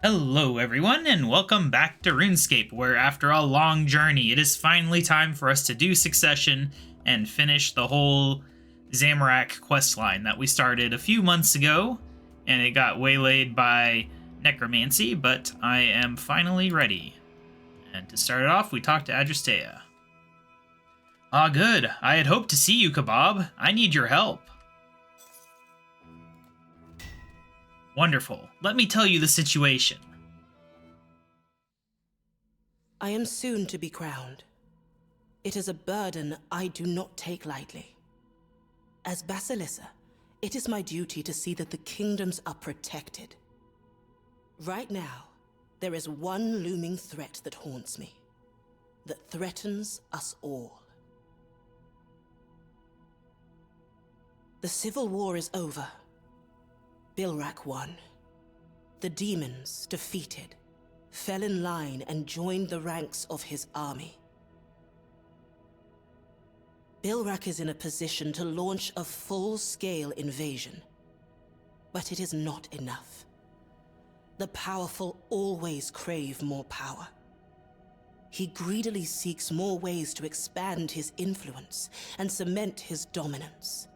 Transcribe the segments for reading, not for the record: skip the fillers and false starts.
Hello everyone, and welcome back to RuneScape, where after a long journey, it is finally time for us to do Succession and finish the whole Zamorak questline that we started a few months ago, and it got waylaid by Necromancy, but I am finally ready. And to start it off, we talked to Adristea. Ah, good. I had hoped to see you, KaBob. I need your help. Wonderful. Let me tell you the situation. I am soon to be crowned. It is a burden I do not take lightly. As Basilissa, it is my duty to see that the kingdoms are protected. Right now, there is one looming threat that haunts me, that threatens us all. The civil war is over. Bilrak won. The demons, defeated, fell in line and joined the ranks of his army. Bilrak is in a position to launch a full-scale invasion. But it is not enough. The powerful always crave more power. He greedily seeks more ways to expand his influence and cement his dominance.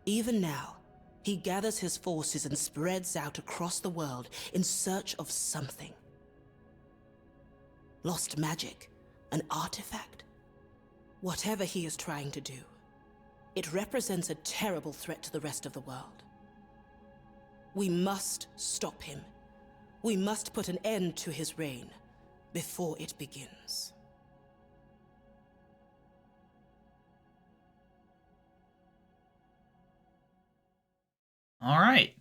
Even now, he gathers his forces and spreads out across the world in search of something. Lost magic, an artifact. Whatever he is trying to do, it represents a terrible threat to the rest of the world. We must stop him. We must put an end to his reign before it begins. Alright.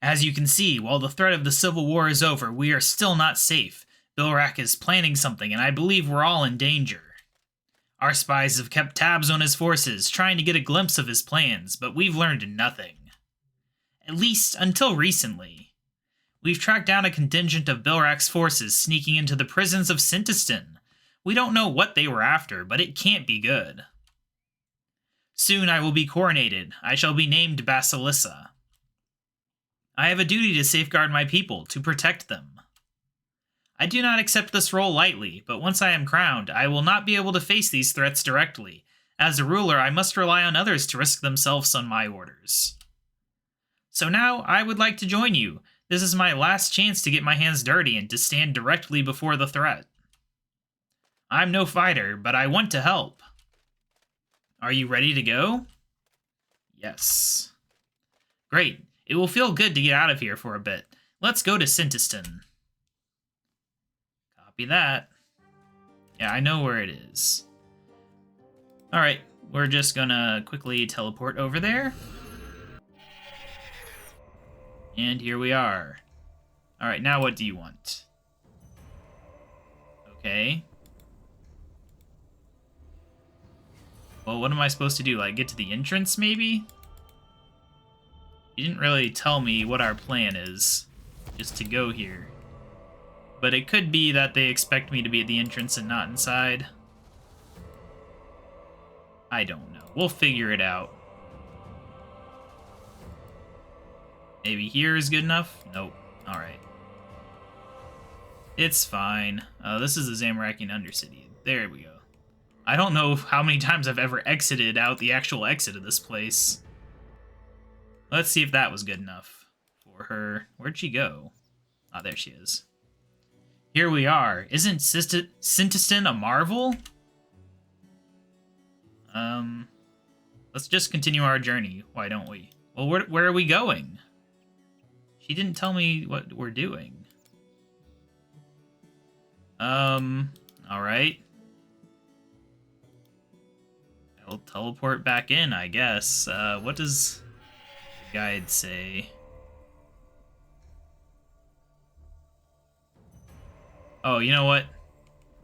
As you can see, while the threat of the Civil War is over, we are still not safe. Bilrak is planning something, and I believe we're all in danger. Our spies have kept tabs on his forces, trying to get a glimpse of his plans, but we've learned nothing. At least, until recently. We've tracked down a contingent of Bilrak's forces sneaking into the prisons of Sintiston. We don't know what they were after, but it can't be good. Soon I will be coronated. I shall be named Basilissa. I have a duty to safeguard my people, to protect them. I do not accept this role lightly, but once I am crowned, I will not be able to face these threats directly. As a ruler, I must rely on others to risk themselves on my orders. So now, I would like to join you. This is my last chance to get my hands dirty and to stand directly before the threat. I'm no fighter, but I want to help. Are you ready to go? Yes. Great. It will feel good to get out of here for a bit. Let's go to Sintiston. Copy that. Yeah, I know where it is. Alright, we're just gonna quickly teleport over there. And here we are. Alright, now what do you want? Okay. Well, what am I supposed to do? Like, get to the entrance, maybe? You didn't really tell me what our plan is, just to go here. But it could be that they expect me to be at the entrance and not inside. I don't know. We'll figure it out. Maybe here is good enough? Nope. Alright. It's fine. This is the Zamorakian Undercity. There we go. I don't know how many times I've ever exited out the actual exit of this place. Let's see if that was good enough for her. Where'd she go? Ah, there she is. Here we are. Isn't Sintiston a marvel? Let's just continue our journey. Why don't we? Well, where are we going? She didn't tell me what we're doing. Alright. I'll teleport back in, I guess. What does the guide say? Oh, you know what?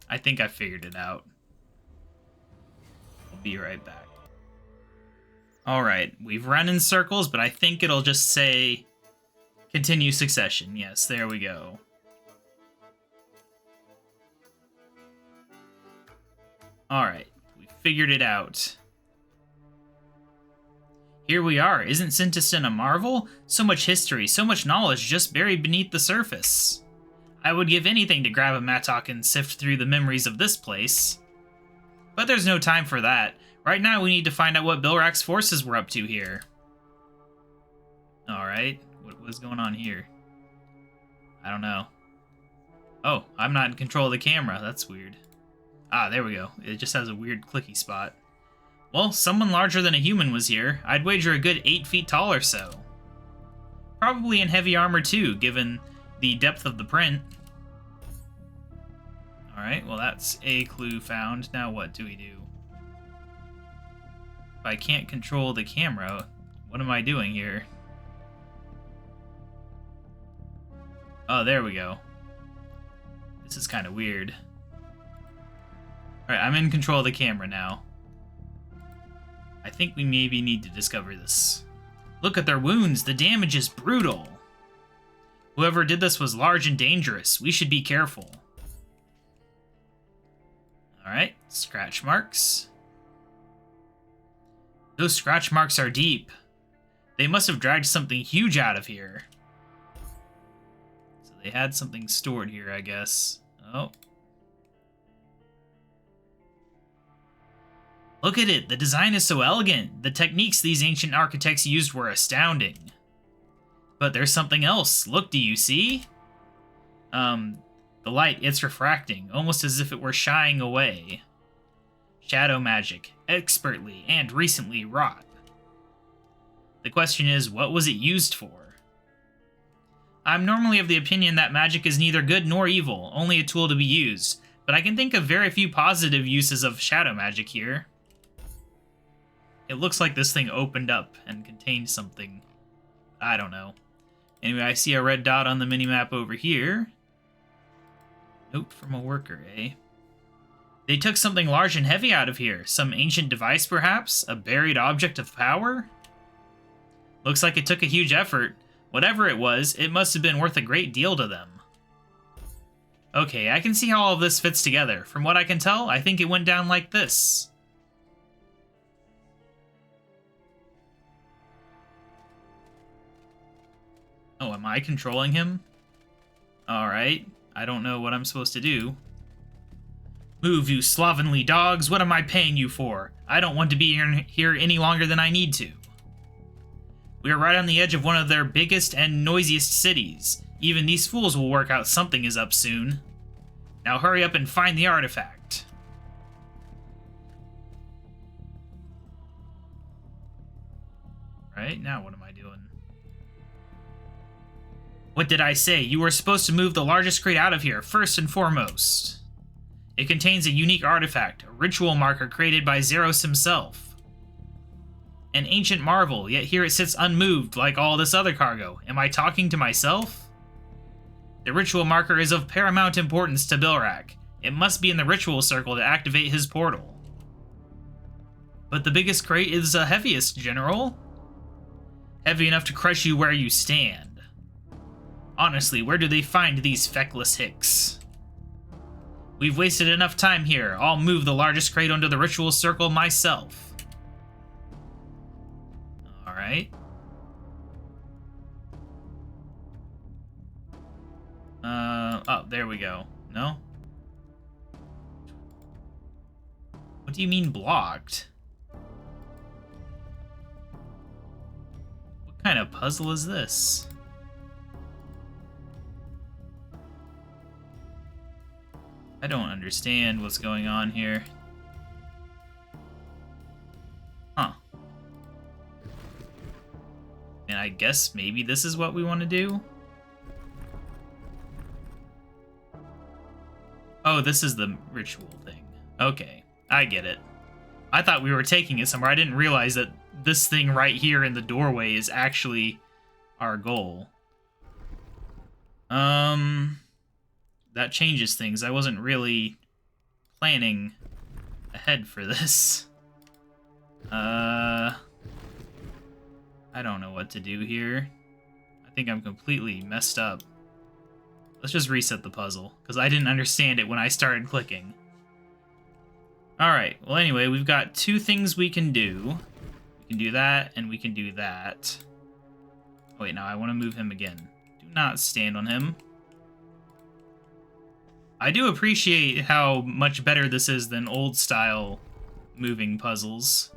I think I figured it out. I'll be right back. Alright, we've run in circles, but I think it'll just say continue succession. Yes, there we go. Alright, we figured it out. Here we are. Isn't Sintiston a marvel? So much history, so much knowledge just buried beneath the surface. I would give anything to grab a mattock and sift through the memories of this place. But there's no time for that. Right now we need to find out what Bilrak's forces were up to here. Alright, what was going on here? I don't know. Oh, I'm not in control of the camera. That's weird. Ah, there we go. It just has a weird clicky spot. Well, someone larger than a human was here. I'd wager a good 8 feet tall or so. Probably in heavy armor too, given the depth of the print. Alright, well that's a clue found. Now what do we do? If I can't control the camera, what am I doing here? Oh, there we go. This is kind of weird. Alright, I'm in control of the camera now. I think we maybe need to discover this. Look at their wounds. The damage is brutal. Whoever did this was large and dangerous. We should be careful. Alright, scratch marks. Those scratch marks are deep. They must have dragged something huge out of here. So they had something stored here, I guess. Oh. Look at it, the design is so elegant. The techniques these ancient architects used were astounding. But there's something else. Look, do you see? The light, it's refracting, almost as if it were shying away. Shadow magic, expertly and recently wrought. The question is, what was it used for? I'm normally of the opinion that magic is neither good nor evil, only a tool to be used, but I can think of very few positive uses of shadow magic here. It looks like this thing opened up and contained something. I don't know. Anyway, I see a red dot on the minimap over here. Note from a worker, eh? They took something large and heavy out of here. Some ancient device, perhaps? A buried object of power? Looks like it took a huge effort. Whatever it was, it must have been worth a great deal to them. Okay, I can see how all of this fits together. From what I can tell, I think it went down like this. Oh, am I controlling him? Alright, I don't know what I'm supposed to do. Move, you slovenly dogs! What am I paying you for? I don't want to be here any longer than I need to. We are right on the edge of one of their biggest and noisiest cities. Even these fools will work out something is up soon. Now hurry up and find the artifact. Right, now what am I doing? What did I say? You were supposed to move the largest crate out of here, first and foremost. It contains a unique artifact, a ritual marker created by Zeros himself. An ancient marvel, yet here it sits unmoved like all this other cargo. Am I talking to myself? The ritual marker is of paramount importance to Bilrak. It must be in the ritual circle to activate his portal. But the biggest crate is the heaviest, General. Heavy enough to crush you where you stand. Honestly, where do they find these feckless hicks? We've wasted enough time here. I'll move the largest crate onto the ritual circle myself. Alright. Oh, there we go. No? What do you mean blocked? What kind of puzzle is this? I don't understand what's going on here. Huh. And I guess maybe this is what we want to do? Oh, this is the ritual thing. Okay, I get it. I thought we were taking it somewhere. I didn't realize that this thing right here in the doorway is actually our goal. That changes things. I wasn't really planning ahead for this. I don't know what to do here. I think I'm completely messed up. Let's just reset the puzzle, because I didn't understand it when I started clicking. Alright, well anyway, we've got two things we can do. We can do that, and we can do that. Oh, wait, now I want to move him again. Do not stand on him. I do appreciate how much better this is than old-style moving puzzles,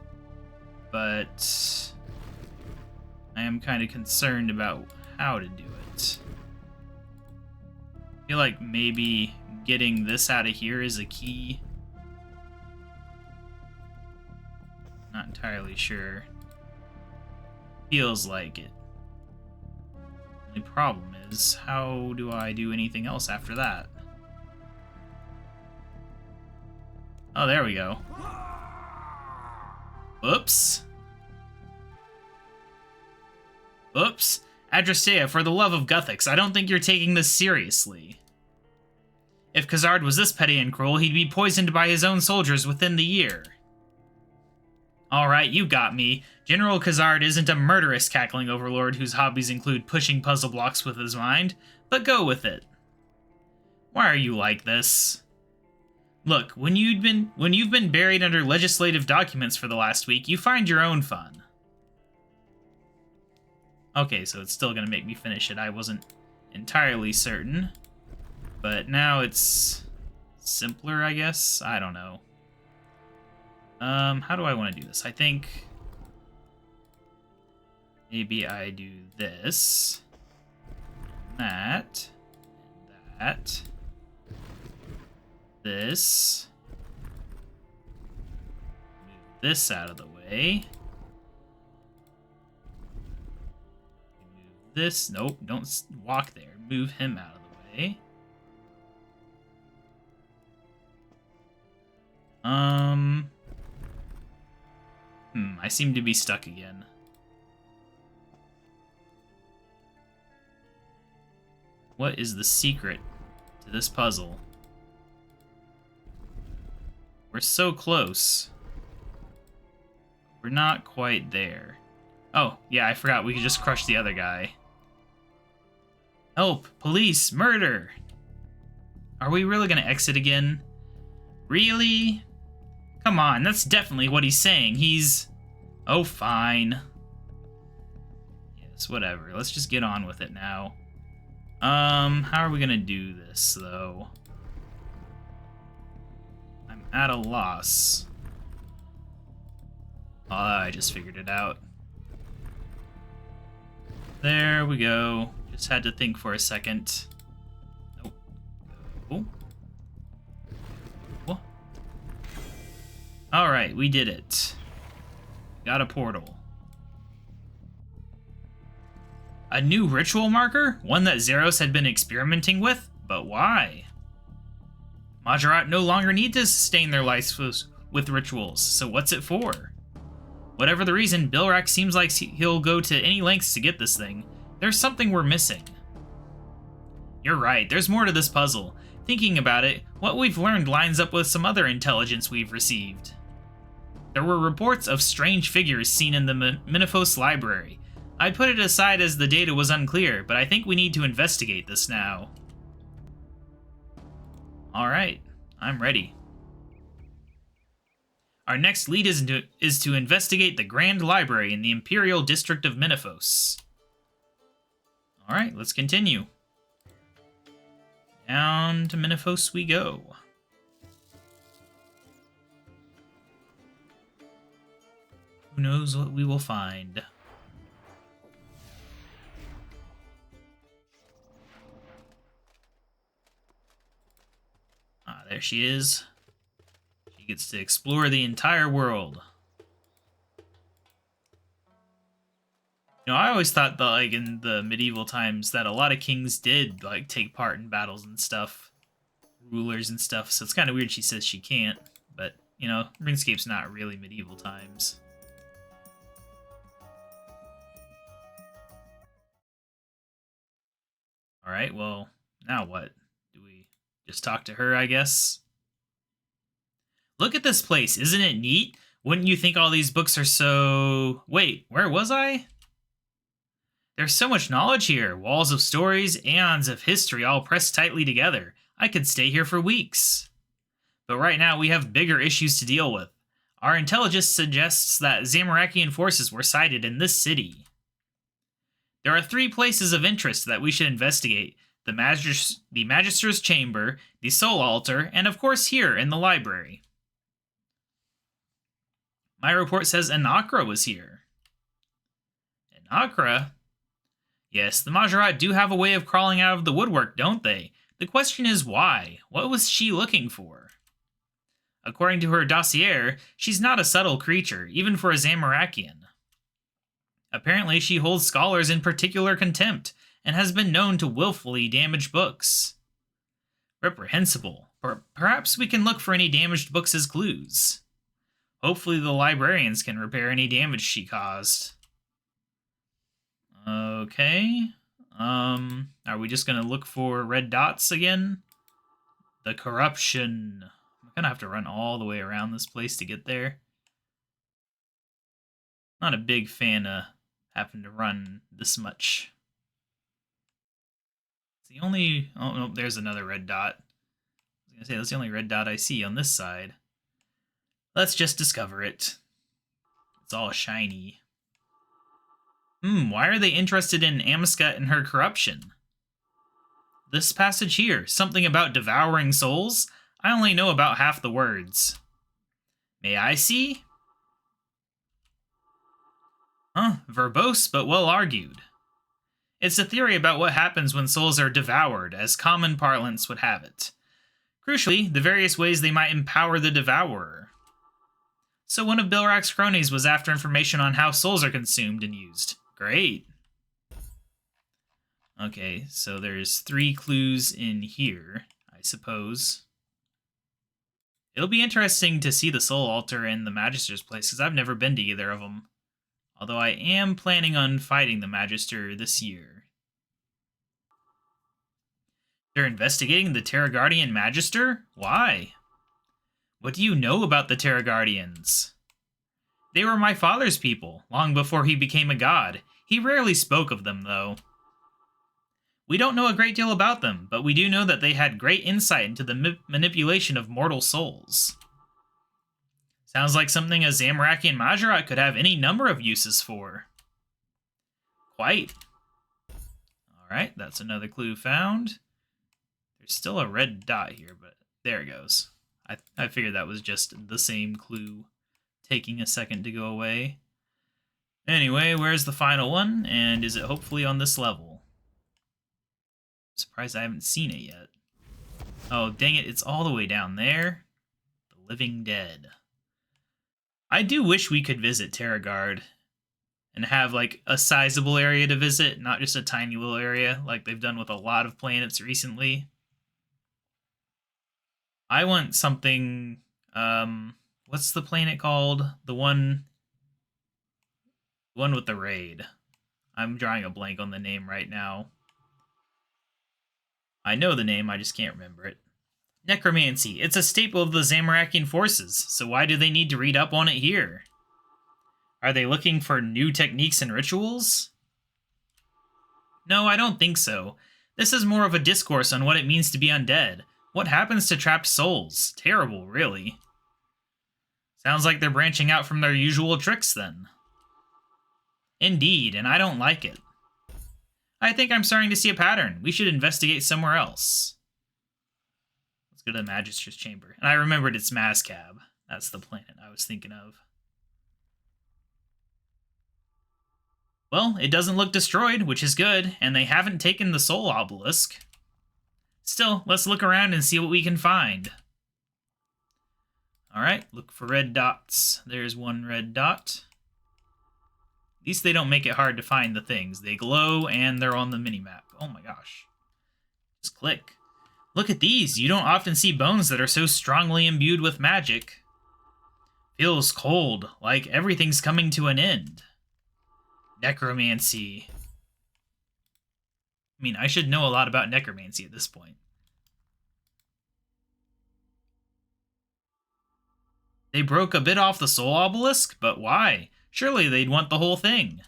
but I am kind of concerned about how to do it. I feel like maybe getting this out of here is a key. Not entirely sure. Feels like it. The problem is, how do I do anything else after that? Oh, there we go. Oops. Oops. Adrastea, for the love of Guthix, I don't think you're taking this seriously. If Khazard was this petty and cruel, he'd be poisoned by his own soldiers within the year. Alright, you got me. General Khazard isn't a murderous cackling overlord whose hobbies include pushing puzzle blocks with his mind, but go with it. Why are you like this? Look, when you've been buried under legislative documents for the last week, you find your own fun. Okay, so it's still gonna make me finish it. I wasn't entirely certain, but now it's simpler, I guess? I don't know. How do I want to do this? I think maybe I do this, that, that, this, move this out of the way, move this, nope, don't walk there, move him out of the way. I seem to be stuck again. What is the secret to this puzzle? We're so close. We're not quite there. Oh, yeah, I forgot we could just crush the other guy. Help! Police! Murder! Are we really gonna exit again? Really? Come on, that's definitely what he's saying. He's... Oh, fine. Yes, whatever. Let's just get on with it now. How are we gonna do this, though? I'm at a loss. Oh, I just figured it out. There we go. Just had to think for a second. Nope. Go. What? Alright, we did it. Got a portal. A new ritual marker? One that Zeros had been experimenting with? But why? Majorat no longer need to sustain their lives with rituals, so what's it for? Whatever the reason, Bilrak seems like he'll go to any lengths to get this thing. There's something we're missing. You're right, there's more to this puzzle. Thinking about it, what we've learned lines up with some other intelligence we've received. There were reports of strange figures seen in the Minifos library. I put it aside as the data was unclear, but I think we need to investigate this now. Alright, I'm ready. Our next lead is to investigate the Grand Library in the Imperial District of Minifos. Alright, let's continue. Down to Minifos we go. Who knows what we will find? Ah, there she is. She gets to explore the entire world. You know, I always thought that, like, in the medieval times that a lot of kings did, like, take part in battles and stuff. Rulers and stuff, so it's kind of weird she says she can't. But, you know, RuneScape's not really medieval times. Alright, well, now what? Do we just talk to her, I guess? Look at this place, isn't it neat? Wouldn't you think all these books are so... Wait, where was I? There's so much knowledge here. Walls of stories, aeons of history all pressed tightly together. I could stay here for weeks. But right now we have bigger issues to deal with. Our intelligence suggests that Zamorakian forces were sighted in this city. There are 3 places of interest that we should investigate. The Magister's Chamber, the Soul Altar, and of course here in the library. My report says Anakra was here. Anakra? Yes, the Majorat do have a way of crawling out of the woodwork, don't they? The question is why? What was she looking for? According to her dossier, she's not a subtle creature, even for a Zamorakian. Apparently, she holds scholars in particular contempt, and has been known to willfully damage books. Reprehensible. Perhaps we can look for any damaged books as clues. Hopefully the librarians can repair any damage she caused. Okay. Are we just gonna look for red dots again? The corruption. I'm gonna have to run all the way around this place to get there. Not a big fan of having to run this much. It's the only... Oh, no, there's another red dot. I was gonna say, that's the only red dot I see on this side. Let's just discover it. It's all shiny. Why are they interested in Amiska and her corruption? This passage here, something about devouring souls? I only know about half the words. May I see? Verbose, but well argued. It's a theory about what happens when souls are devoured, as common parlance would have it. Crucially, the various ways they might empower the devourer. So one of Bilrak's cronies was after information on how souls are consumed and used. Great. Okay, so there's 3 clues in here, I suppose. It'll be interesting to see the Soul Altar and the Magister's place, because I've never been to either of them. Although I am planning on fighting the Magister this year. They're investigating the Terra Guardian Magister? Why? What do you know about the Terra Guardians? They were my father's people, long before he became a god. He rarely spoke of them, though. We don't know a great deal about them, but we do know that they had great insight into the manipulation of mortal souls. Sounds like something a Zamorakian Majorat could have any number of uses for. Quite. Alright, that's another clue found. There's still a red dot here, but there it goes. I figured that was just the same clue taking a second to go away. Anyway, where's the final one? And is it hopefully on this level? I'm surprised I haven't seen it yet. Oh, dang it, it's all the way down there. The Living Dead. I do wish we could visit Terragard and have, like, a sizable area to visit, not just a tiny little area like they've done with a lot of planets recently. I want something, what's the planet called? The one with the raid. I'm drawing a blank on the name right now. I know the name, I just can't remember it. Necromancy. It's a staple of the Zamorakian forces, so why do they need to read up on it here? Are they looking for new techniques and rituals? No, I don't think so. This is more of a discourse on what it means to be undead. What happens to trapped souls? Terrible, really. Sounds like they're branching out from their usual tricks, then. Indeed, and I don't like it. I think I'm starting to see a pattern. We should investigate somewhere else. Let's go to the Magister's Chamber. And I remembered it's Mazcab. That's the planet I was thinking of. Well, it doesn't look destroyed, which is good, and they haven't taken the Soul Obelisk. Still, let's look around and see what we can find. Alright, look for red dots. There's one red dot. At least they don't make it hard to find the things. They glow, and they're on the minimap. Oh my gosh. Just click. Look at these. You don't often see bones that are so strongly imbued with magic. Feels cold, like everything's coming to an end. Necromancy. I mean, I should know a lot about necromancy at this point. They broke a bit off the Soul Obelisk, but why? Surely they'd want the whole thing.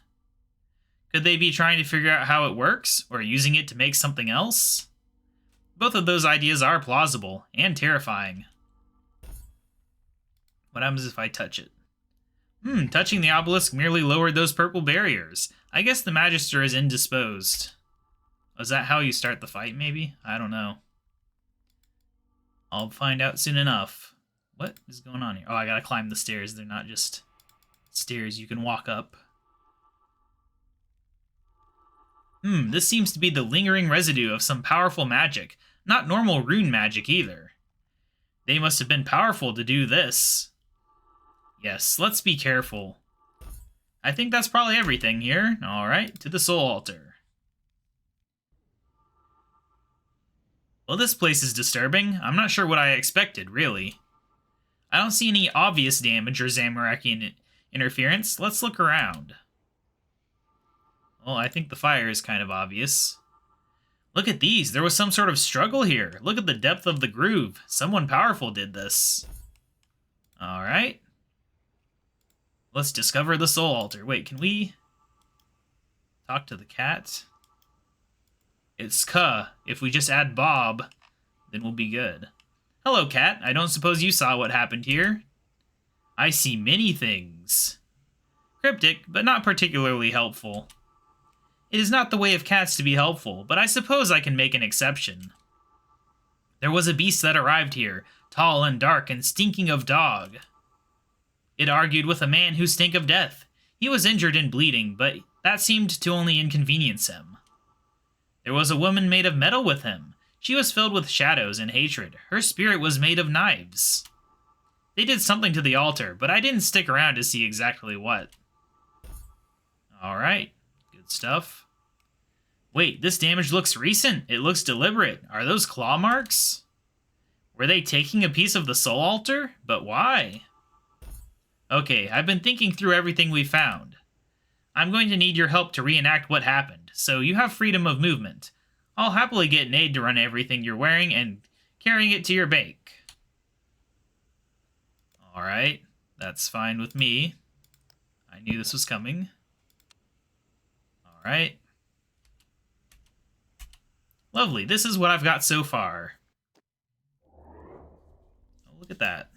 Could they be trying to figure out how it works, or using it to make something else? Both of those ideas are plausible, and terrifying. What happens if I touch it? Touching the obelisk merely lowered those purple barriers. I guess the Magister is indisposed. Was that how you start the fight, maybe? I don't know. I'll find out soon enough. What is going on here? Oh, I gotta climb the stairs. They're not just stairs you can walk up. This seems to be the lingering residue of some powerful magic. Not normal rune magic, either. They must have been powerful to do this. Yes, let's be careful. I think that's probably everything here. Alright, to the soul altar. Well, this place is disturbing. I'm not sure what I expected, really. I don't see any obvious damage or Zamorakian interference. Let's look around. Well, I think the fire is kind of obvious. Look at these. There was some sort of struggle here. Look at the depth of the groove. Someone powerful did this. Alright. Let's discover the soul altar. Wait, can we talk to the cat? It's Ka. If we just add Bob, then we'll be good. Hello, cat. I don't suppose you saw what happened here. I see many things. Cryptic, but not particularly helpful. It is not the way of cats to be helpful, but I suppose I can make an exception. There was a beast that arrived here, tall and dark and stinking of dog. It argued with a man who stank of death. He was injured and bleeding, but that seemed to only inconvenience him. There was a woman made of metal with him. She was filled with shadows and hatred. Her spirit was made of knives. They did something to the altar, but I didn't stick around to see exactly what. Alright, good stuff. Wait, this damage looks recent. It looks deliberate. Are those claw marks? Were they taking a piece of the soul altar? But why? Okay, I've been thinking through everything we found. I'm going to need your help to reenact what happened, so you have freedom of movement. I'll happily get an aide to run everything you're wearing and carrying it to your bank. Alright, that's fine with me. I knew this was coming. Alright. Lovely, this is what I've got so far. Oh, look at that.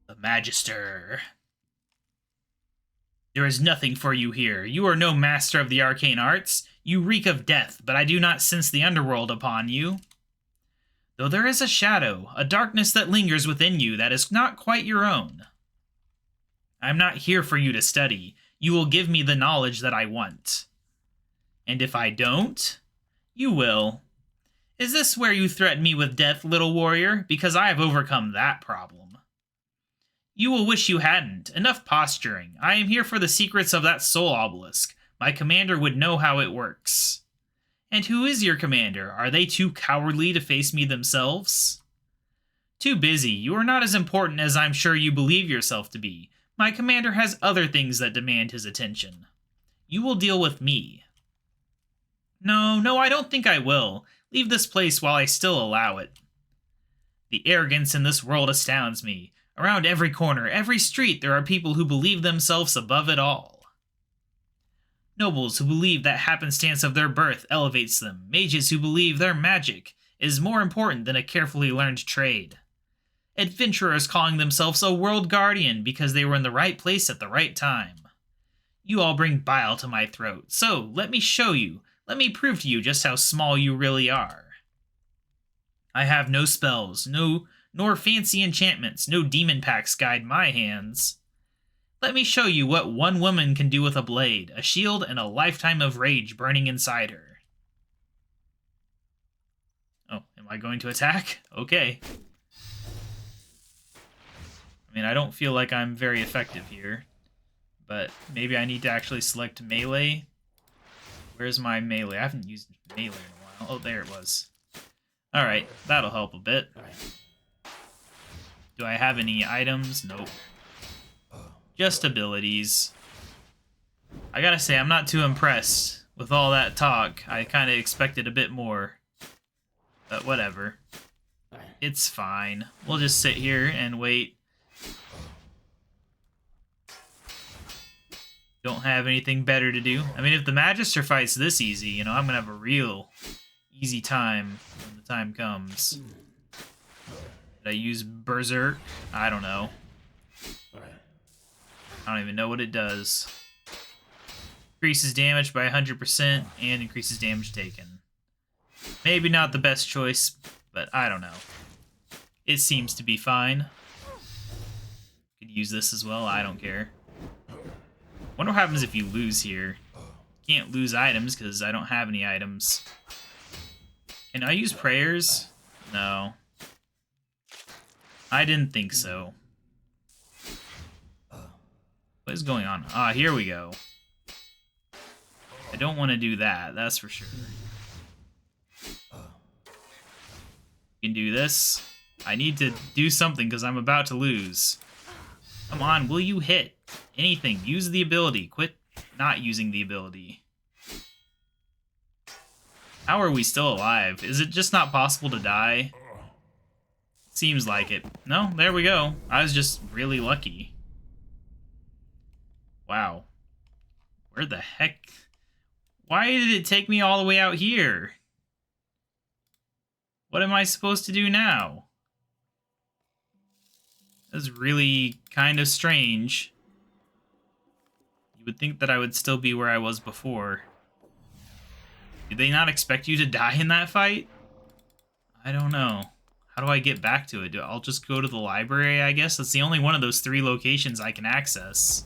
The Magister. There is nothing for you here. You are no master of the arcane arts. You reek of death, but I do not sense the underworld upon you. Though there is a shadow, a darkness that lingers within you that is not quite your own. I am not here for you to study. You will give me the knowledge that I want. And if I don't, you will. Is this where you threaten me with death, little warrior? Because I have overcome that problem. You will wish you hadn't. Enough posturing. I am here for the secrets of that soul obelisk. My commander would know how it works. And who is your commander? Are they too cowardly to face me themselves? Too busy. You are not as important as I'm sure you believe yourself to be. My commander has other things that demand his attention. You will deal with me. No, I don't think I will. Leave this place while I still allow it. The arrogance in this world astounds me. Around every corner, every street, there are people who believe themselves above it all. Nobles who believe that happenstance of their birth elevates them. Mages who believe their magic is more important than a carefully learned trade. Adventurers calling themselves a world guardian because they were in the right place at the right time. You all bring bile to my throat, so let me show you. Let me prove to you just how small you really are. I have no spells, nor fancy enchantments, no demon packs guide my hands. Let me show you what one woman can do with a blade, a shield, and a lifetime of rage burning inside her. Oh, am I going to attack? Okay. I mean, I don't feel like I'm very effective here, but maybe I need to actually select melee. Where's my melee? I haven't used melee in a while. Oh, there it was. Alright, that'll help a bit. Do I have any items? Nope. Just abilities. I gotta say, I'm not too impressed with all that talk. I kinda expected a bit more. But whatever. It's fine. We'll just sit here and wait. Don't have anything better to do. I mean, if the Magister fight's this easy, you know, I'm gonna have a real easy time when the time comes. Did I use Berserk? I don't know. I don't even know what it does. Increases damage by 100% and increases damage taken. Maybe not the best choice, but I don't know. It seems to be fine. Could use this as well, I don't care. Wonder what happens if you lose here. Can't lose items because I don't have any items. Can I use prayers? No. I didn't think so. What is going on? Ah, here we go. I don't want to do that, that's for sure. You can do this. I need to do something because I'm about to lose. Come on, will you hit? Anything. Use the ability. Quit not using the ability. How are we still alive? Is it just not possible to die? Seems like it. No, there we go. I was just really lucky. Wow. Where the heck? Why did it take me all the way out here? What am I supposed to do now? That's really kind of strange. You would think that I would still be where I was before. Did they not expect you to die in that fight? I don't know. How do I get back to it? I'll just go to the library, I guess? That's the only one of those 3 locations I can access.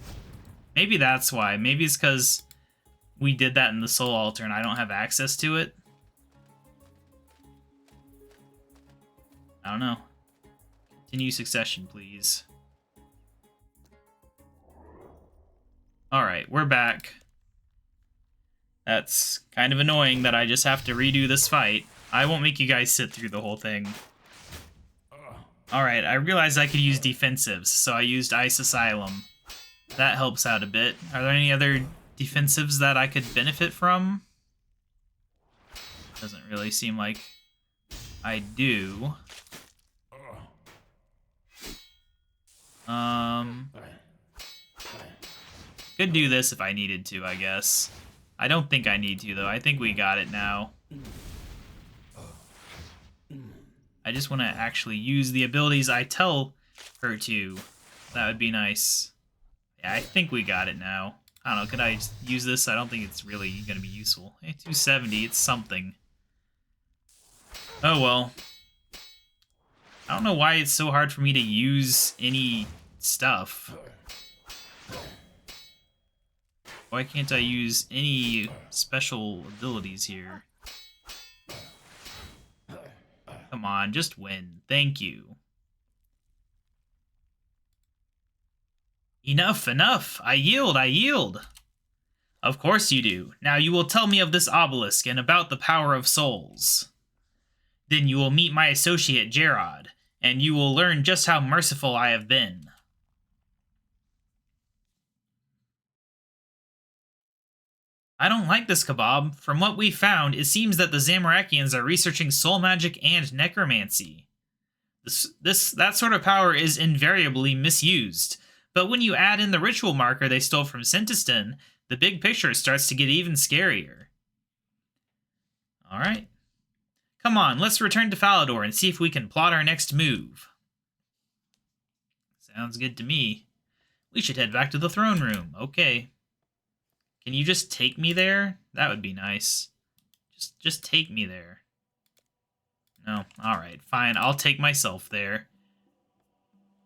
Maybe that's why. Maybe it's because we did that in the Soul Altar and I don't have access to it. I don't know. Continue succession, please. Alright, we're back. That's kind of annoying that I just have to redo this fight. I won't make you guys sit through the whole thing. Alright, I realized I could use defensives, so I used Ice Asylum. That helps out a bit. Are there any other defensives that I could benefit from? Doesn't really seem like I do. Could do this if I needed to, I guess. I don't think I need to, though. I think we got it now. I just want to actually use the abilities I tell her to. That would be nice. Yeah, I think we got it now. I don't know, could I use this? I don't think it's really going to be useful. Hey, 270, it's something. Oh well. I don't know why it's so hard for me to use any stuff. Why can't I use any special abilities here? Come on, just win. Thank you. Enough, enough! I yield, I yield! Of course you do. Now you will tell me of this obelisk and about the power of souls. Then you will meet my associate, Gerard, and you will learn just how merciful I have been. I don't like this, KaBob. From what we found, it seems that the Zamorakians are researching soul magic and necromancy. That sort of power is invariably misused, but when you add in the ritual marker they stole from Sintiston, the big picture starts to get even scarier. Alright. Come on, let's return to Falador and see if we can plot our next move. Sounds good to me. We should head back to the throne room. Okay. Can you just take me there? That would be nice. Just take me there. No, alright, fine. I'll take myself there.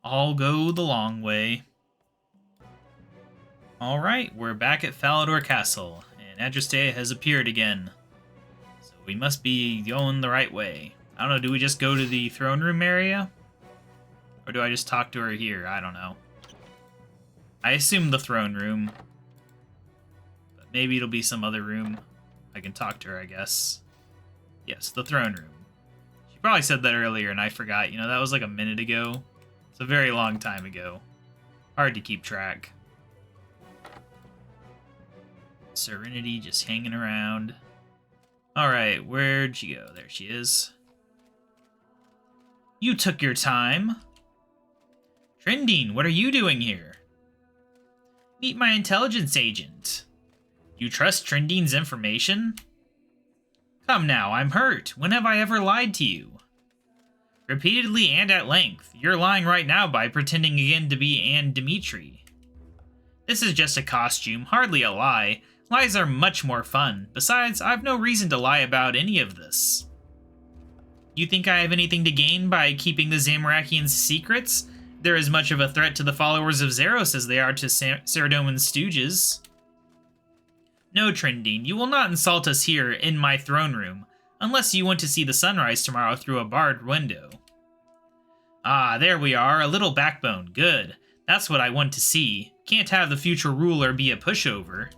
I'll go the long way. Alright, we're back at Falador Castle, and Adrastea has appeared again. So we must be going the right way. I don't know, do we just go to the throne room area? Or do I just talk to her here? I don't know. I assume the throne room. But maybe it'll be some other room. I can talk to her, I guess. Yes, the throne room. She probably said that earlier and I forgot. You know, that was like a minute ago. It's a very long time ago. Hard to keep track. Serenity just hanging around. Alright, where'd she go? There she is. You took your time. Trendine, what are you doing here? Meet my intelligence agent. You trust Trendine's information? Come now, I'm hurt. When have I ever lied to you? Repeatedly and at length. You're lying right now by pretending again to be Anne Dimitri. This is just a costume, hardly a lie. Lies are much more fun. Besides, I've no reason to lie about any of this. You think I have anything to gain by keeping the Zamorakians' secrets? They're as much of a threat to the followers of Zeros as they are to Saradomin's stooges. No, Trendine, you will not insult us here in my throne room, unless you want to see the sunrise tomorrow through a barred window. Ah, there we are, a little backbone, good. That's what I want to see. Can't have the future ruler be a pushover.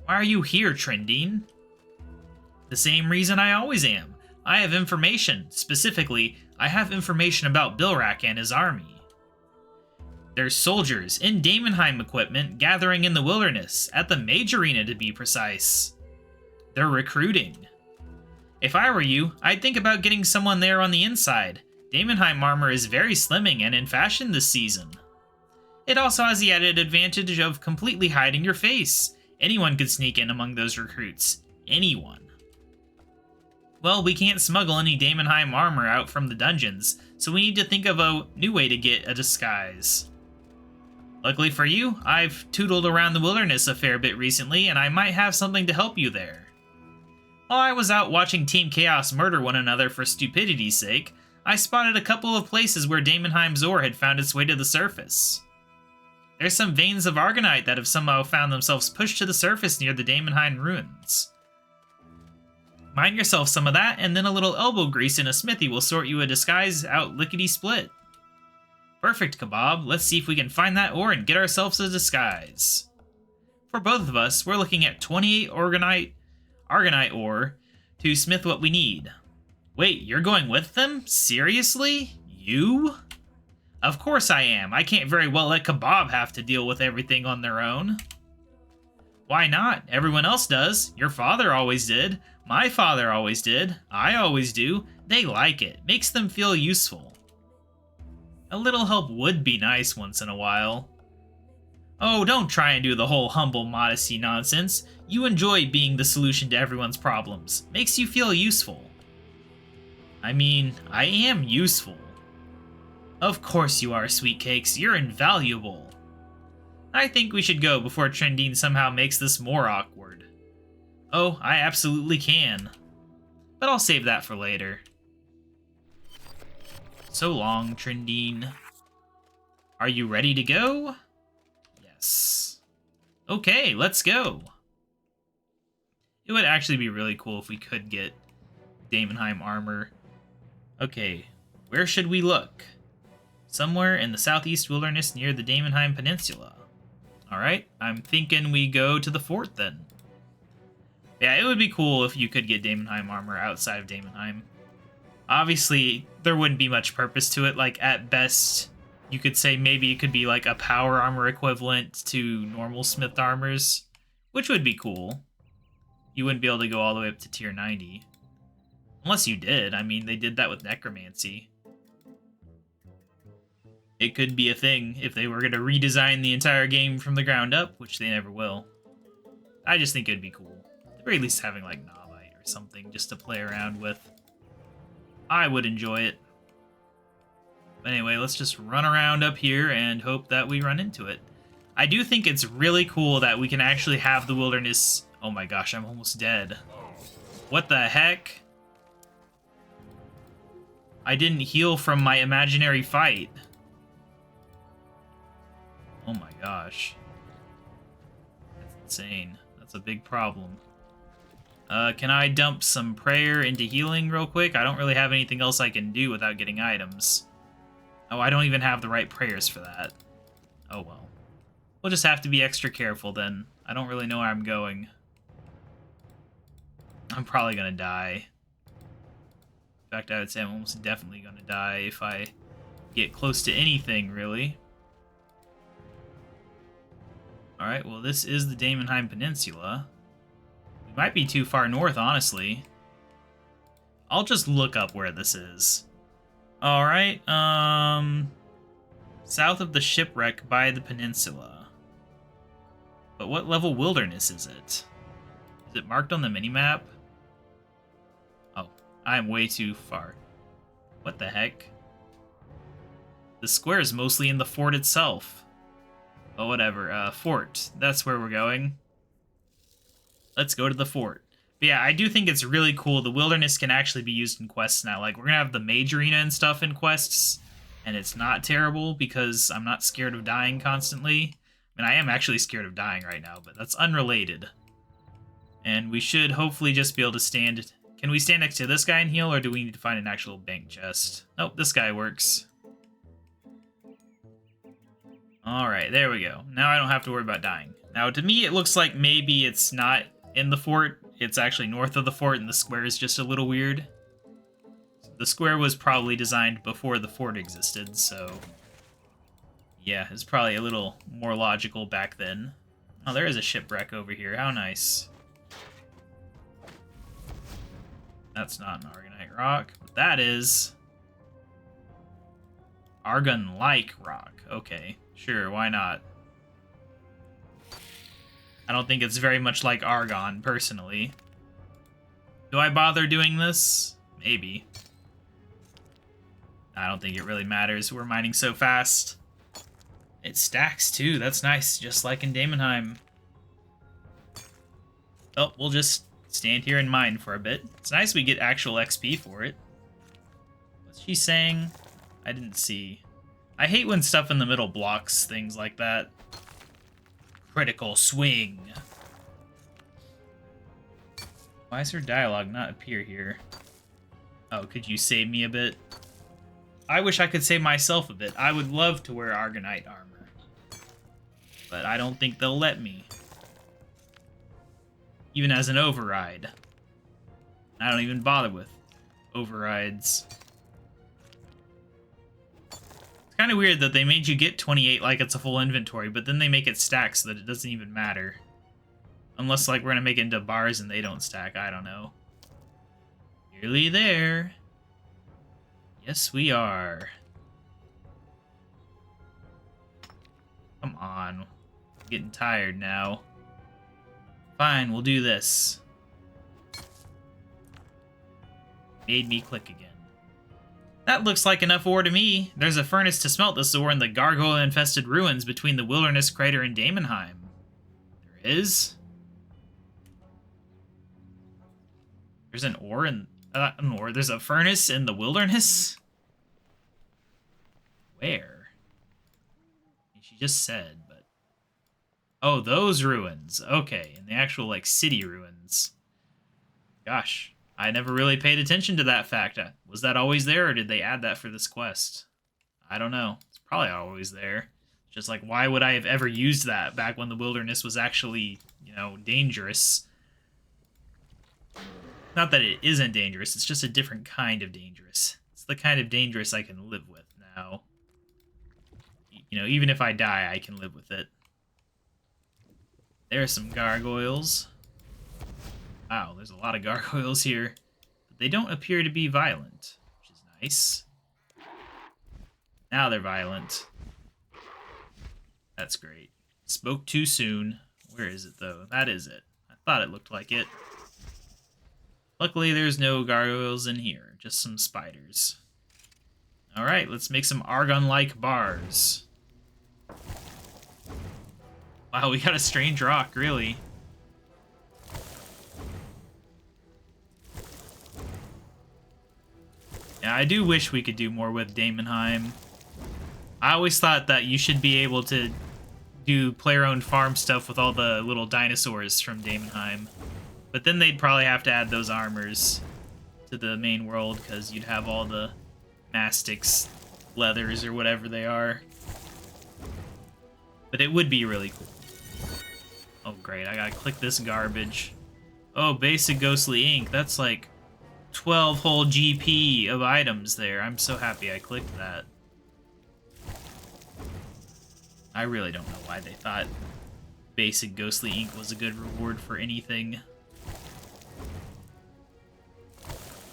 Why are you here, Trendine? The same reason I always am. I have information. Specifically, I have information about Bilrak and his army. There's soldiers in Daemonheim equipment gathering in the wilderness, at the Mage Arena to be precise. They're recruiting. If I were you, I'd think about getting someone there on the inside. Daemonheim armor is very slimming and in fashion this season. It also has the added advantage of completely hiding your face. Anyone could sneak in among those recruits. Anyone. Well, we can't smuggle any Daemonheim armor out from the dungeons, so we need to think of a new way to get a disguise. Luckily for you, I've tootled around the wilderness a fair bit recently, and I might have something to help you there. While I was out watching Team Chaos murder one another for stupidity's sake, I spotted a couple of places where Daemonheim's ore had found its way to the surface. There's some veins of Argonite that have somehow found themselves pushed to the surface near the Daemonheim ruins. Mine yourself some of that, and then a little elbow grease in a smithy will sort you a disguise out lickety-split. Perfect, KaBob. Let's see if we can find that ore and get ourselves a disguise. For both of us, we're looking at 28 Argonite ore to smith what we need. Wait, you're going with them? Seriously? You? Of course I am. I can't very well let KaBob have to deal with everything on their own. Why not? Everyone else does. Your father always did. My father always did. I always do. They like it. Makes them feel useful. A little help would be nice once in a while. Oh, don't try and do the whole humble modesty nonsense. You enjoy being the solution to everyone's problems. Makes you feel useful. I mean, I am useful. Of course you are, Sweet Cakes. You're invaluable. I think we should go before Trendine somehow makes this more awkward. Oh, I absolutely can. But I'll save that for later. So long, Trendine. Are you ready to go? Yes. Okay, let's go. It would actually be really cool if we could get Daemonheim armor. Okay, where should we look? Somewhere in the southeast wilderness near the Daemonheim Peninsula. Alright, I'm thinking we go to the fort then. Yeah, it would be cool if you could get Daemonheim armor outside of Daemonheim. Obviously, there wouldn't be much purpose to it. Like, at best, you could say maybe it could be like a power armor equivalent to normal smith armors, which would be cool. You wouldn't be able to go all the way up to tier 90. Unless you did. I mean, they did that with necromancy. It could be a thing if they were going to redesign the entire game from the ground up, which they never will. I just think it would be cool. At the very least having like Novite or something just to play around with. I would enjoy it. But anyway, let's just run around up here and hope that we run into it. I do think it's really cool that we can actually have the wilderness... Oh my gosh, I'm almost dead. What the heck? I didn't heal from my imaginary fight. Oh my gosh. That's insane. That's a big problem. Can I dump some prayer into healing real quick? I don't really have anything else I can do without getting items. Oh, I don't even have the right prayers for that. Oh well. We'll just have to be extra careful then. I don't really know where I'm going. I'm probably gonna die. In fact, I would say I'm almost definitely gonna die if I get close to anything, really. Alright, well this is the Daemonheim Peninsula. We might be too far north, honestly. I'll just look up where this is. Alright, south of the shipwreck by the peninsula. But what level wilderness is it? Is it marked on the minimap? Oh, I'm way too far. What the heck? The square is mostly in the fort itself. Oh, whatever. Fort. That's where we're going. Let's go to the fort. But yeah, I do think it's really cool. The wilderness can actually be used in quests now. Like, we're gonna have the mage arena and stuff in quests, and it's not terrible because I'm not scared of dying constantly. I mean, I am actually scared of dying right now, but that's unrelated. And we should hopefully just be able to stand... Can we stand next to this guy and heal, or do we need to find an actual bank chest? Nope, this guy works. Alright, there we go. Now I don't have to worry about dying. Now, to me, it looks like maybe it's not in the fort. It's actually north of the fort, and the square is just a little weird. The square was probably designed before the fort existed, so... yeah, it's probably a little more logical back then. Oh, there is a shipwreck over here. How nice. That's not an Argonite rock, but that is... Argon-like rock. Okay, sure, why not? I don't think it's very much like Argon, personally. Do I bother doing this? Maybe. I don't think it really matters. We're mining so fast. It stacks, too. That's nice, just like in Daemonheim. Oh, we'll just stand here and mine for a bit. It's nice we get actual XP for it. What's she saying? I didn't see. I hate when stuff in the middle blocks things like that. Critical swing. Why does her dialogue not appear here? Oh, could you save me a bit? I wish I could save myself a bit. I would love to wear Argonite armor. But I don't think they'll let me. Even as an override. I don't even bother with overrides. It's kind of weird that they made you get 28 like it's a full inventory, but then they make it stack so that it doesn't even matter. Unless, like, we're gonna make it into bars and they don't stack. I don't know. Nearly there. Yes, we are. Come on. I'm getting tired now. Fine, we'll do this. Made me click again. That looks like enough ore to me. There's a furnace to smelt this ore in the gargoyle-infested ruins between the Wilderness Crater and Daemonheim. There is? There's an ore in... there's a furnace in the wilderness? Where? She just said, but... Oh, those ruins. Okay, and the actual, like, city ruins. Gosh, I never really paid attention to that fact. Was that always there, or did they add that for this quest? I don't know. It's probably always there. Just like, why would I have ever used that back when the wilderness was actually, you know, dangerous? Not that it isn't dangerous, it's just a different kind of dangerous. It's the kind of dangerous I can live with now. You know, even if I die, I can live with it. There's some gargoyles. Wow, there's a lot of gargoyles here. But they don't appear to be violent, which is nice. Now they're violent. That's great. Spoke too soon. Where is it, though? That is it. I thought it looked like it. Luckily, there's no gargoyles in here, just some spiders. Alright, let's make some Argon-like bars. Wow, we got a strange rock, really. Yeah, I do wish we could do more with Daemonheim. I always thought that you should be able to do player-owned farm stuff with all the little dinosaurs from Daemonheim. But then they'd probably have to add those armors to the main world, because you'd have all the mastics, leathers, or whatever they are. But it would be really cool. Oh, great. I gotta click this garbage. Oh, basic ghostly ink. That's like 12 whole GP of items there. I'm so happy I clicked that. I really don't know why they thought basic ghostly ink was a good reward for anything.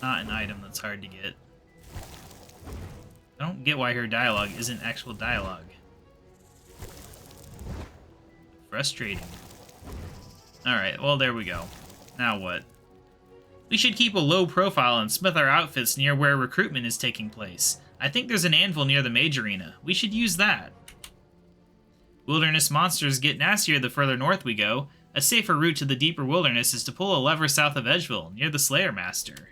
Not an item that's hard to get. I don't get why her dialogue isn't actual dialogue. Frustrating. Alright, well, there we go. Now what? We should keep a low profile and smith our outfits near where recruitment is taking place. I think there's an anvil near the mage arena. We should use that. Wilderness monsters get nastier the further north we go. A safer route to the deeper wilderness is to pull a lever south of Edgeville, near the Slayer Master.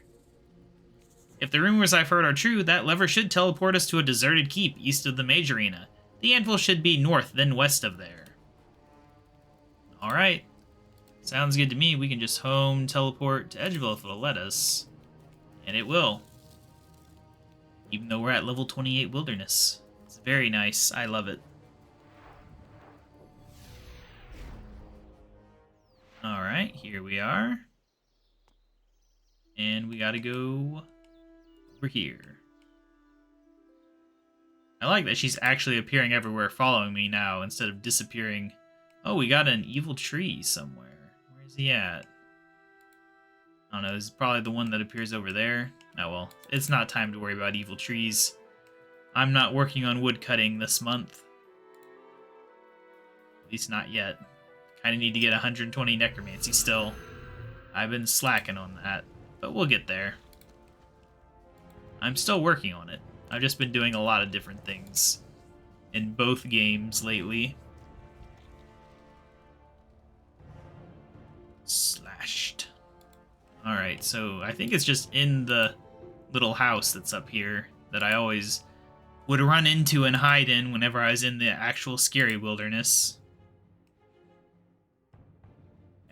If the rumors I've heard are true, that lever should teleport us to a deserted keep east of the mage arena. The anvil should be north, then west of there. Alright. Sounds good to me. We can just home teleport to Edgeville if it'll let us. And it will. Even though we're at level 28 wilderness. It's very nice. I love it. Alright, here we are. And we gotta go over here. I like that she's actually appearing everywhere following me now instead of disappearing. Oh, we got an evil tree somewhere. Where is he at? I don't know, this is probably the one that appears over there. Oh well, it's not time to worry about evil trees. I'm not working on wood cutting this month. At least not yet. Kinda need to get 120 necromancy still. I've been slacking on that, but we'll get there. I'm still working on it. I've just been doing a lot of different things in both games lately. Slashed. Alright, so I think it's just in the little house that's up here that I always would run into and hide in whenever I was in the actual scary wilderness.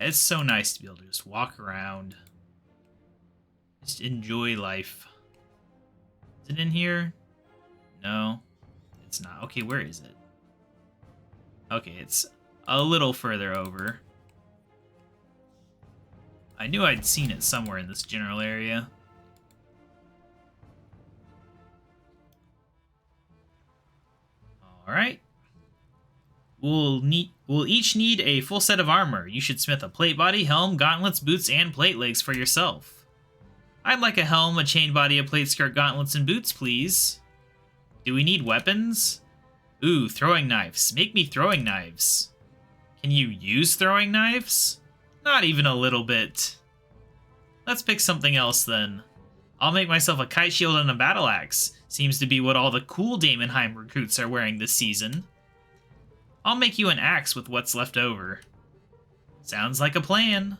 It's so nice to be able to just walk around. Just enjoy life. Is it in here? No, it's not. Okay, where is it? Okay, it's a little further over. I knew I'd seen it somewhere in this general area. Alright. We'll each need a full set of armor. You should smith a plate body, helm, gauntlets, boots, and plate legs for yourself. I'd like a helm, a chain body, a plate skirt, gauntlets, and boots, please. Do we need weapons? Ooh, throwing knives. Make me throwing knives. Can you use throwing knives? Not even a little bit. Let's pick something else then. I'll make myself a kite shield and a battle axe. Seems to be what all the cool Daemonheim recruits are wearing this season. I'll make you an axe with what's left over. Sounds like a plan.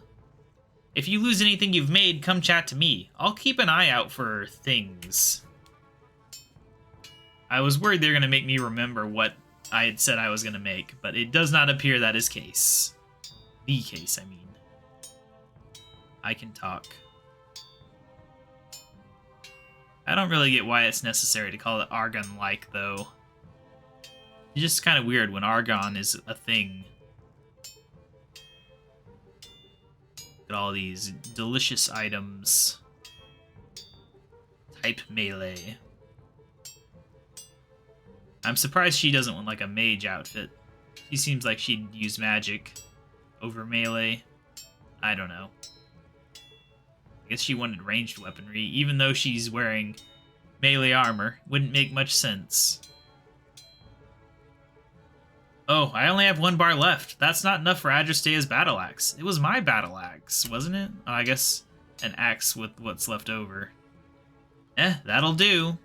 If you lose anything you've made, come chat to me. I'll keep an eye out for things. I was worried they're going to make me remember what I had said I was going to make, but it does not appear that is case. The case, I mean. I can talk. I don't really get why it's necessary to call it Argon-like, though. It's just kind of weird when Argon is a thing. Look at all these delicious items. Type melee. I'm surprised she doesn't want like a mage outfit. She seems like she'd use magic over melee. I don't know. I guess she wanted ranged weaponry, even though she's wearing melee armor. Wouldn't make much sense. Oh, I only have 1 bar left. That's not enough for Adrastea's battle axe. It was my battle axe, wasn't it? Oh, I guess an axe with what's left over. That'll do.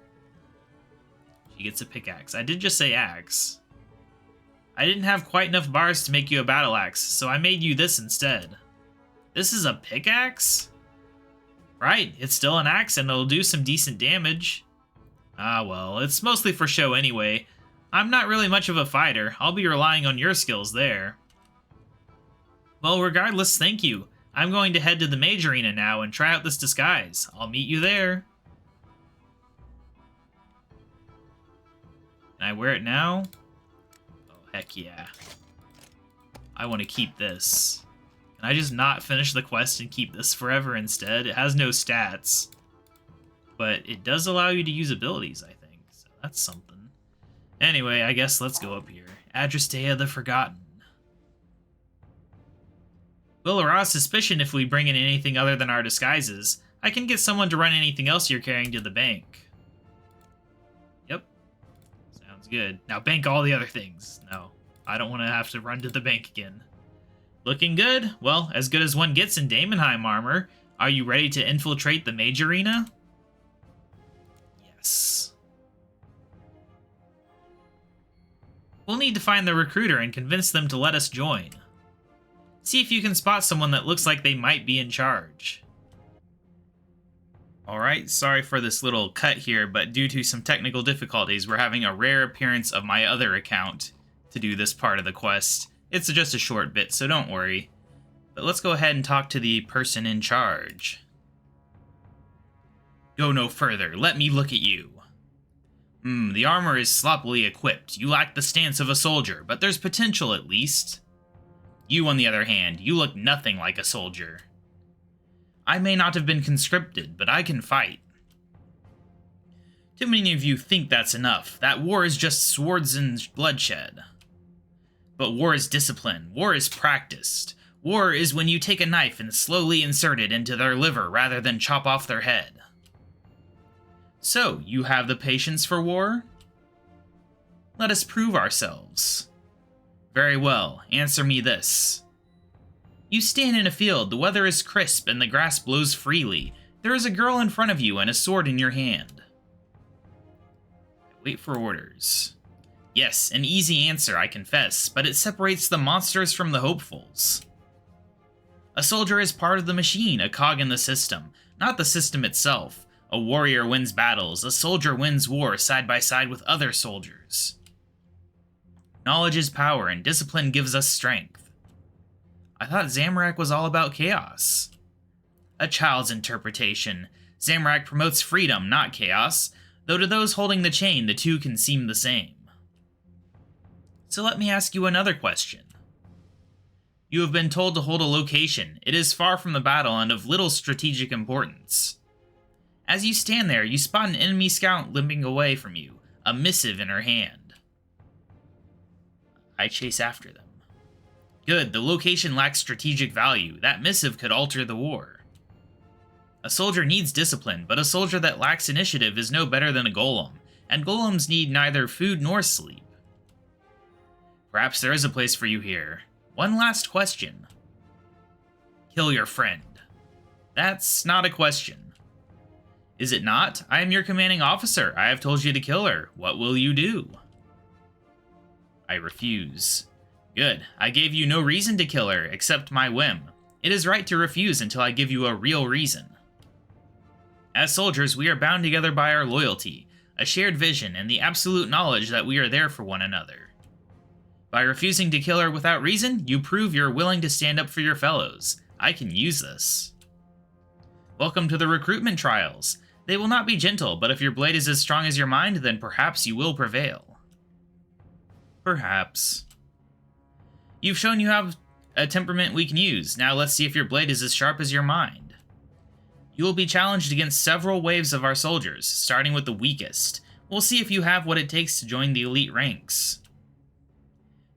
She gets a pickaxe. I did just say axe. I didn't have quite enough bars to make you a battle axe, so I made you this instead. This is a pickaxe? Right, it's still an axe and it'll do some decent damage. Ah well, it's mostly for show anyway. I'm not really much of a fighter. I'll be relying on your skills there. Well, regardless, thank you. I'm going to head to the mage arena now and try out this disguise. I'll meet you there. Can I wear it now? Oh, heck yeah. I want to keep this. Can I just not finish the quest and keep this forever instead? It has no stats. But it does allow you to use abilities, I think. So that's something. Anyway, I guess let's go up here. Adrastea the Forgotten. We'll arouse suspicion if we bring in anything other than our disguises. I can get someone to run anything else you're carrying to the bank. Yep. Sounds good. Now bank all the other things. No, I don't want to have to run to the bank again. Looking good? Well, as good as one gets in Daemonheim armor. Are you ready to infiltrate the mage arena? Yes. We'll need to find the recruiter and convince them to let us join. See if you can spot someone that looks like they might be in charge. Alright, sorry for this little cut here, but due to some technical difficulties, we're having a rare appearance of my other account to do this part of the quest. It's just a short bit, so don't worry. But let's go ahead and talk to the person in charge. Go no further, let me look at you. The armor is sloppily equipped. You lack the stance of a soldier, but there's potential at least. You, on the other hand, you look nothing like a soldier. I may not have been conscripted, but I can fight. Too many of you think that's enough, that war is just swords and bloodshed. But war is discipline, war is practiced. War is when you take a knife and slowly insert it into their liver rather than chop off their head. So, you have the patience for war? Let us prove ourselves. Very well, answer me this. You stand in a field, the weather is crisp and the grass blows freely. There is a girl in front of you and a sword in your hand. Wait for orders. Yes, an easy answer, I confess, but it separates the monsters from the hopefuls. A soldier is part of the machine, a cog in the system, not the system itself. A warrior wins battles, a soldier wins war side by side with other soldiers. Knowledge is power, and discipline gives us strength. I thought Zamorak was all about chaos. A child's interpretation. Zamorak promotes freedom, not chaos, though to those holding the chain, the two can seem the same. So let me ask you another question. You have been told to hold a location. It is far from the battle and of little strategic importance. As you stand there, you spot an enemy scout limping away from you, a missive in her hand. I chase after them. Good, the location lacks strategic value. That missive could alter the war. A soldier needs discipline, but a soldier that lacks initiative is no better than a golem, and golems need neither food nor sleep. Perhaps there is a place for you here. One last question. Kill your friend. That's not a question. Is it not? I am your commanding officer. I have told you to kill her. What will you do? I refuse. Good. I gave you no reason to kill her, except my whim. It is right to refuse until I give you a real reason. As soldiers, we are bound together by our loyalty, a shared vision, and the absolute knowledge that we are there for one another. By refusing to kill her without reason, you prove you're willing to stand up for your fellows. I can use this. Welcome to the recruitment trials. They will not be gentle, but if your blade is as strong as your mind, then perhaps you will prevail. Perhaps. You've shown you have a temperament we can use. Now let's see if your blade is as sharp as your mind. You will be challenged against several waves of our soldiers, starting with the weakest. We'll see if you have what it takes to join the elite ranks.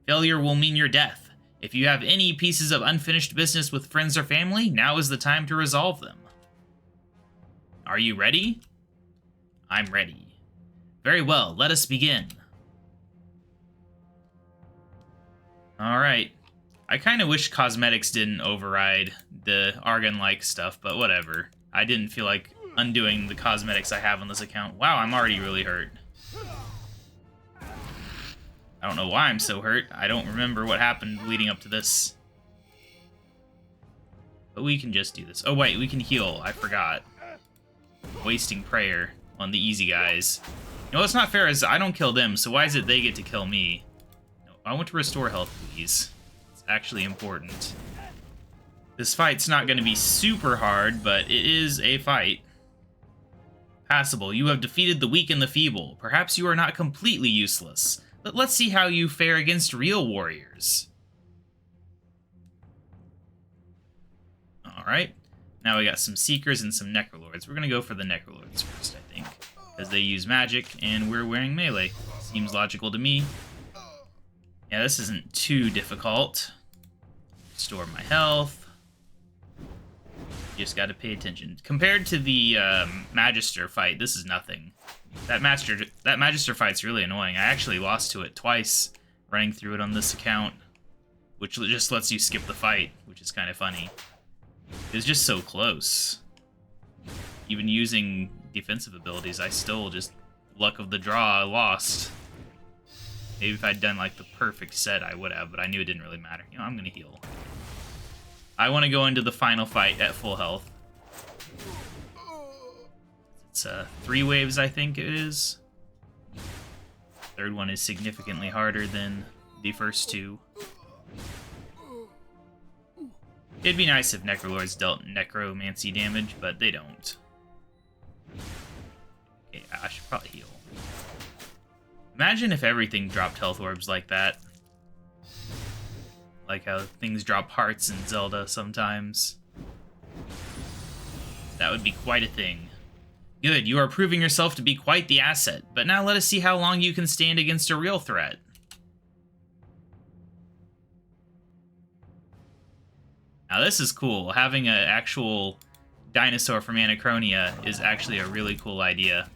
Failure will mean your death. If you have any pieces of unfinished business with friends or family, now is the time to resolve them. Are you ready? I'm ready. Very well, let us begin. Alright. I kind of wish cosmetics didn't override the Argon-like stuff, but whatever. I didn't feel like undoing the cosmetics I have on this account. Wow, I'm already really hurt. I don't know why I'm so hurt. I don't remember what happened leading up to this. But we can just do this. Oh wait, we can heal. I forgot. Wasting prayer on the easy guys. You know what's not fair is I don't kill them, so why is it they get to kill me? No, I want to restore health, please. It's actually important. This fight's not going to be super hard, but it is a fight. Passable. You have defeated the weak and the feeble. Perhaps you are not completely useless. But let's see how you fare against real warriors. Alright. Now we got some Seekers and some Necrolords. We're going to go for the Necrolords first, I think. Because they use magic, and we're wearing melee. Seems logical to me. Yeah, this isn't too difficult. Restore my health. You just got to pay attention. Compared to the Magister fight, this is nothing. That Magister fight's really annoying. I actually lost to it twice running through it on this account, which just lets you skip the fight, which is kind of funny. It was just so close. Even using defensive abilities, I still just, luck of the draw, I lost. Maybe if I'd done like the perfect set, I would have, but I knew it didn't really matter. You know, I'm gonna heal. I want to go into the final fight at full health. It's 3 waves, I think it is. Third one is significantly harder than the first 2. It'd be nice if Necrolords dealt necromancy damage, but they don't. Okay, I should probably heal. Imagine if everything dropped health orbs like that. Like how things drop hearts in Zelda sometimes. That would be quite a thing. Good, you are proving yourself to be quite the asset, but now let us see how long you can stand against a real threat. Now this is cool. Having an actual dinosaur from Anachronia is actually a really cool idea.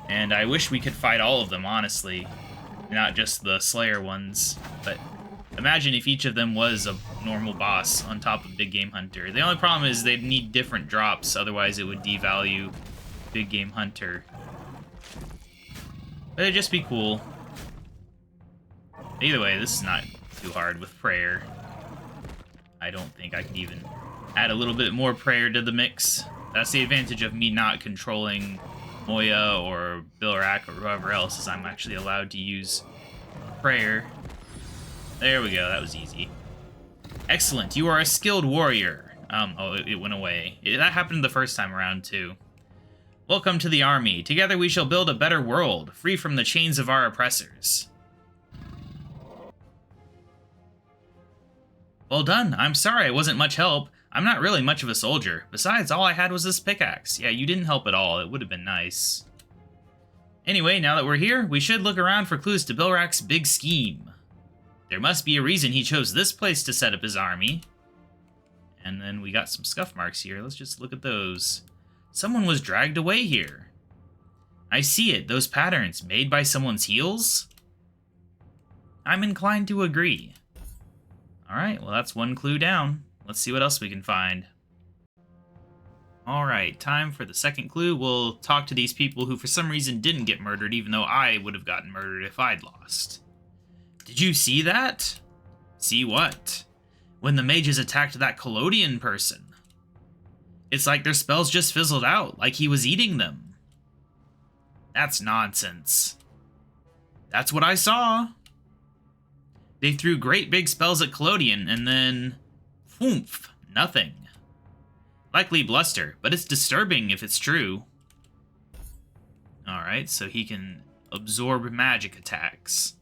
And I wish we could fight all of them, honestly. Not just the Slayer ones, but imagine if each of them was a normal boss on top of Big Game Hunter. The only problem is they'd need different drops, otherwise it would devalue Big Game Hunter. But it'd just be cool. Either way, this is not too hard with prayer. I don't think I can even add a little bit more prayer to the mix. That's the advantage of me not controlling Moya or Bilrak or whoever else, is I'm actually allowed to use prayer. There we go, that was easy. Excellent, you are a skilled warrior. Oh, it went away. That happened the first time around, too. Welcome to the army. Together we shall build a better world, free from the chains of our oppressors. Well done. I'm sorry I wasn't much help. I'm not really much of a soldier. Besides, all I had was this pickaxe. Yeah, you didn't help at all. It would have been nice. Anyway, now that we're here, we should look around for clues to Bilrak's big scheme. There must be a reason he chose this place to set up his army. And then we got some scuff marks here. Let's just look at those. Someone was dragged away here. I see it. Those patterns made by someone's heels? I'm inclined to agree. Alright, well that's one clue down. Let's see what else we can find. Alright, time for the second clue. We'll talk to these people who for some reason didn't get murdered, even though I would have gotten murdered if I'd lost. Did you see that? See what? When the mages attacked that Collodian person. It's like their spells just fizzled out, like he was eating them. That's nonsense. That's what I saw. They threw great big spells at Collodian, and then... Oomph, nothing. Likely bluster, but it's disturbing if it's true. Alright, so he can absorb magic attacks.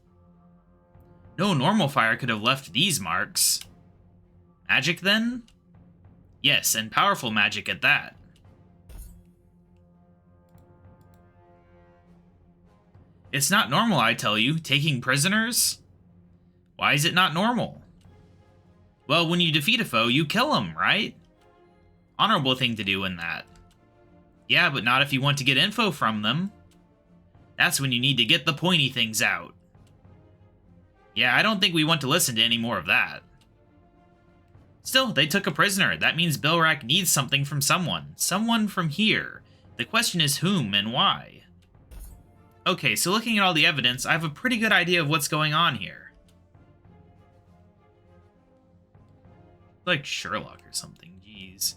No normal fire could have left these marks. Magic, then? Yes, and powerful magic at that. It's not normal, I tell you, taking prisoners? Why is it not normal? Well, when you defeat a foe, you kill him, right? Honorable thing to do in that. Yeah, but not if you want to get info from them. That's when you need to get the pointy things out. Yeah, I don't think we want to listen to any more of that. Still, they took a prisoner. That means Bilrak needs something from someone. Someone from here. The question is whom and why. Okay, so looking at all the evidence, I have a pretty good idea of what's going on here. Like Sherlock or something, jeez.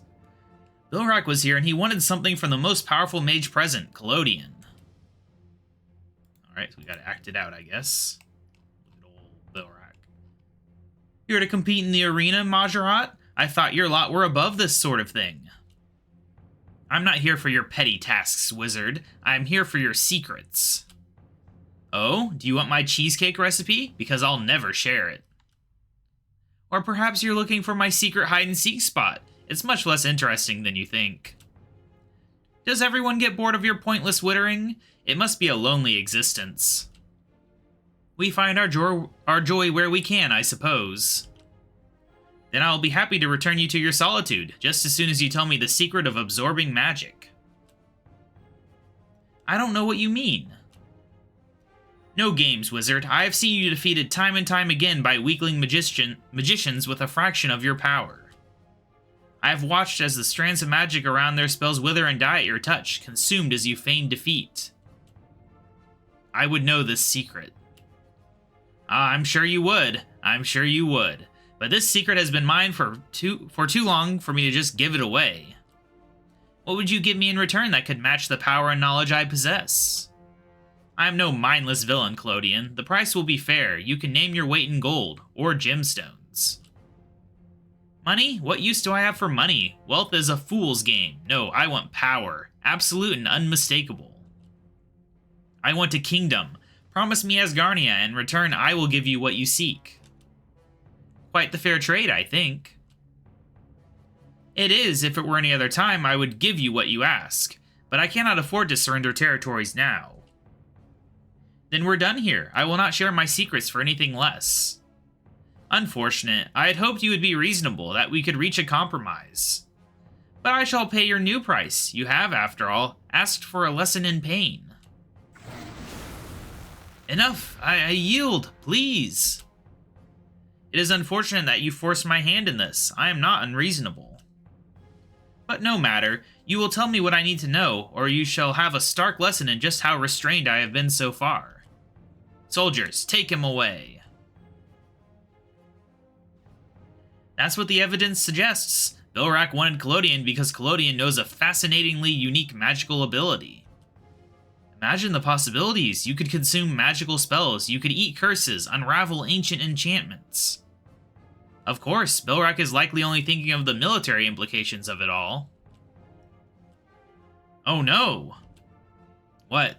Bilrak was here and he wanted something from the most powerful mage present, Collodian. Alright, so we gotta act it out, I guess. Look at old Bilrak. Here to compete in the arena, Majorat? I thought your lot were above this sort of thing. I'm not here for your petty tasks, wizard. I'm here for your secrets. Oh, do you want my cheesecake recipe? Because I'll never share it. Or perhaps you're looking for my secret hide-and-seek spot. It's much less interesting than you think. Does everyone get bored of your pointless wittering? It must be a lonely existence. We find our joy where we can, I suppose. Then I'll be happy to return you to your solitude, just as soon as you tell me the secret of absorbing magic. I don't know what you mean. No games, wizard. I have seen you defeated time and time again by weakling magicians with a fraction of your power. I have watched as the strands of magic around their spells wither and die at your touch, consumed as you feign defeat. I would know this secret. I'm sure you would. I'm sure you would. But this secret has been mine for too long for me to just give it away. What would you give me in return that could match the power and knowledge I possess? I am no mindless villain, Clodion. The price will be fair. You can name your weight in gold, or gemstones. Money? What use do I have for money? Wealth is a fool's game. No, I want power. Absolute and unmistakable. I want a kingdom. Promise me Asgarnia. In return, I will give you what you seek. Quite the fair trade, I think. It is. If it were any other time, I would give you what you ask. But I cannot afford to surrender territories now. Then we're done here. I will not share my secrets for anything less. Unfortunate. I had hoped you would be reasonable, that we could reach a compromise. But I shall pay your new price. You have, after all, asked for a lesson in pain. Enough. I yield, please. It is unfortunate that you forced my hand in this. I am not unreasonable. But no matter. You will tell me what I need to know, or you shall have a stark lesson in just how restrained I have been so far. Soldiers, take him away. That's what the evidence suggests. Bilrak wanted Clodion because Clodion knows a fascinatingly unique magical ability. Imagine the possibilities. You could consume magical spells, you could eat curses, unravel ancient enchantments. Of course, Bilrak is likely only thinking of the military implications of it all. Oh no! What?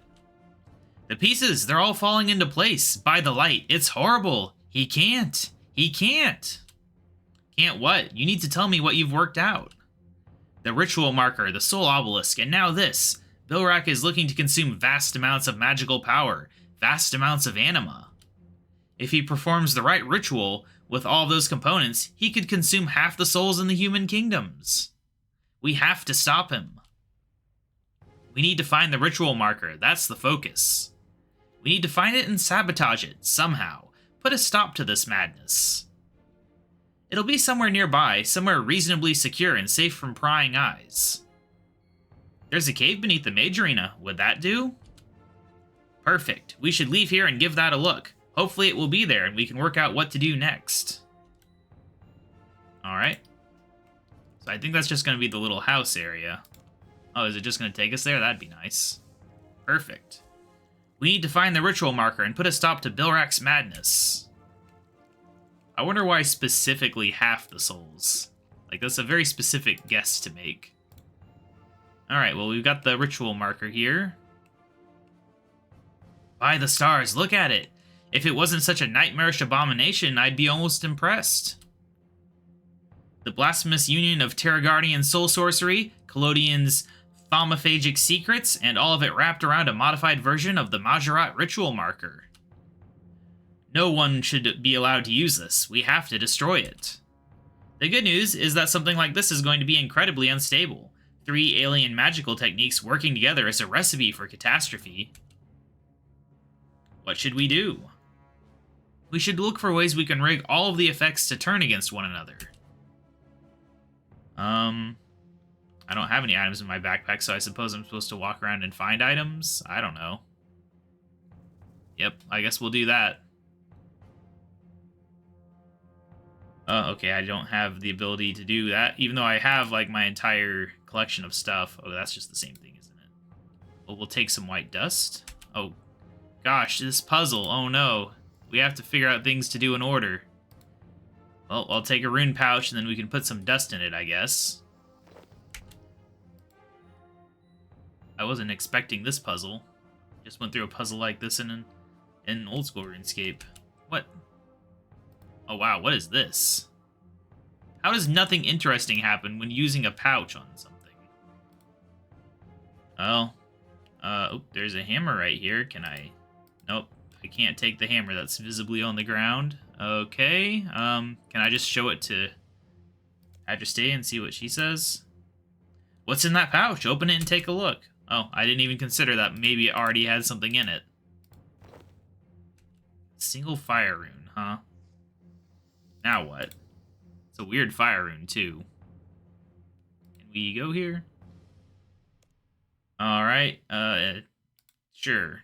The pieces, they're all falling into place by the light. It's horrible. He can't. He can't. Can't what? You need to tell me what you've worked out. The ritual marker, the soul obelisk, and now this. Bilrak is looking to consume vast amounts of magical power, vast amounts of anima. If he performs the right ritual with all those components, he could consume half the souls in the human kingdoms. We have to stop him. We need to find the ritual marker. That's the focus. We need to find it and sabotage it, somehow. Put a stop to this madness. It'll be somewhere nearby, somewhere reasonably secure and safe from prying eyes. There's a cave beneath the mage arena. Would that do? Perfect. We should leave here and give that a look. Hopefully it will be there and we can work out what to do next. Alright. So I think that's just going to be the little house area. Oh, is it just going to take us there? That'd be nice. Perfect. We need to find the ritual marker and put a stop to Bilrak's madness. I wonder why specifically half the souls. Like, that's a very specific guess to make. Alright, well, we've got the ritual marker here. By the stars, look at it! If it wasn't such a nightmarish abomination, I'd be almost impressed. The blasphemous union of Terragardian soul sorcery, Clodion's thaumaphage secrets, and all of it wrapped around a modified version of the Majorat ritual marker. No one should be allowed to use this. We have to destroy it. The good news is that something like this is going to be incredibly unstable. 3 alien magical techniques working together is a recipe for catastrophe. What should we do? We should look for ways we can rig all of the effects to turn against one another. I don't have any items in my backpack, so I suppose I'm supposed to walk around and find items? I don't know. Yep, I guess we'll do that. Okay, I don't have the ability to do that, even though I have, like, my entire collection of stuff. Oh, that's just the same thing, isn't it? Well, we'll take some white dust. Oh, gosh, this puzzle. Oh, no. We have to figure out things to do in order. Well, I'll take a rune pouch, and then we can put some dust in it, I guess. I wasn't expecting this puzzle. Just went through a puzzle like this in old school RuneScape. What? Oh wow, what is this? How does nothing interesting happen when using a pouch on something? Oh. Oh, there's a hammer right here. Can I... Nope. I can't take the hammer that's visibly on the ground. Okay. Can I just show it to Adreste and see what she says? What's in that pouch? Open it and take a look. Oh, I didn't even consider that maybe it already had something in it. Single fire rune, huh? Now what? It's a weird fire rune, too. we go here? Alright, sure.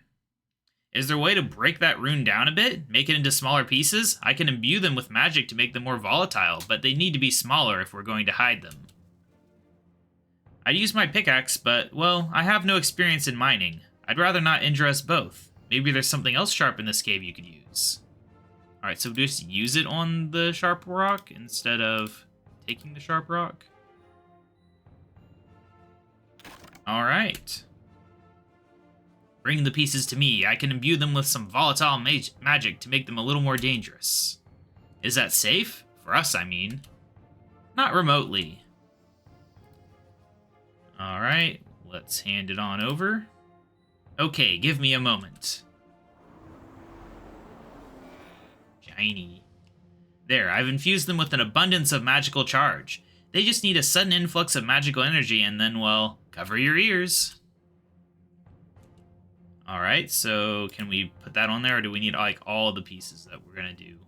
Is there a way to break that rune down a bit? Make it into smaller pieces? I can imbue them with magic to make them more volatile, but they need to be smaller if we're going to hide them. I'd use my pickaxe, but, well, I have no experience in mining. I'd rather not injure us both. Maybe there's something else sharp in this cave you could use. Alright, so just use it on the sharp rock instead of taking the sharp rock. Alright. Bring the pieces to me. I can imbue them with some volatile magic to make them a little more dangerous. Is that safe? For us, I mean. Not remotely. Alright, let's hand it on over. Okay, give me a moment. Shiny. There, I've infused them with an abundance of magical charge. They just need a sudden influx of magical energy and then, well, cover your ears. Alright, so can we put that on there, or do we need, like, all the pieces that we're gonna do?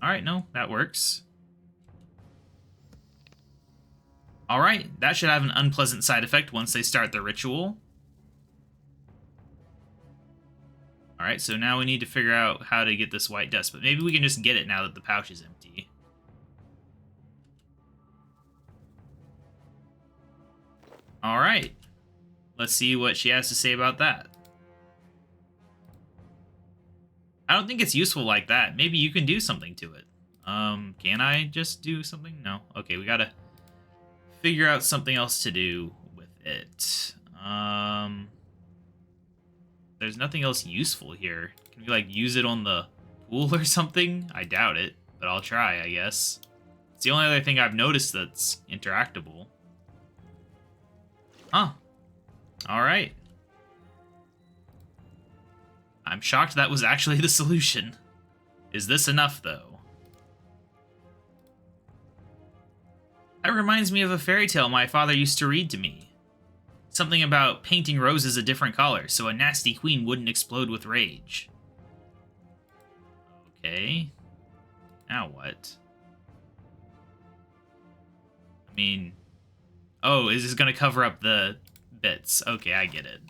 Alright, no, that works. Alright, that should have an unpleasant side effect once they start the ritual. Alright, so now we need to figure out how to get this white dust, but maybe we can just get it now that the pouch is empty. Alright. Let's see what she has to say about that. I don't think it's useful like that. Maybe you can do something to it. Can I just do something? No. Okay, we gotta figure out something else to do with it. There's nothing else useful here. Can we, like, use it on the pool or something? I doubt it, but I'll try, I guess. It's the only other thing I've noticed that's interactable. Huh. Alright. I'm shocked that was actually the solution. Is this enough, though? That reminds me of a fairy tale my father used to read to me. Something about painting roses a different color so a nasty queen wouldn't explode with rage. Okay. Now what? I mean... Oh, is this gonna cover up the bits? Okay, I get it.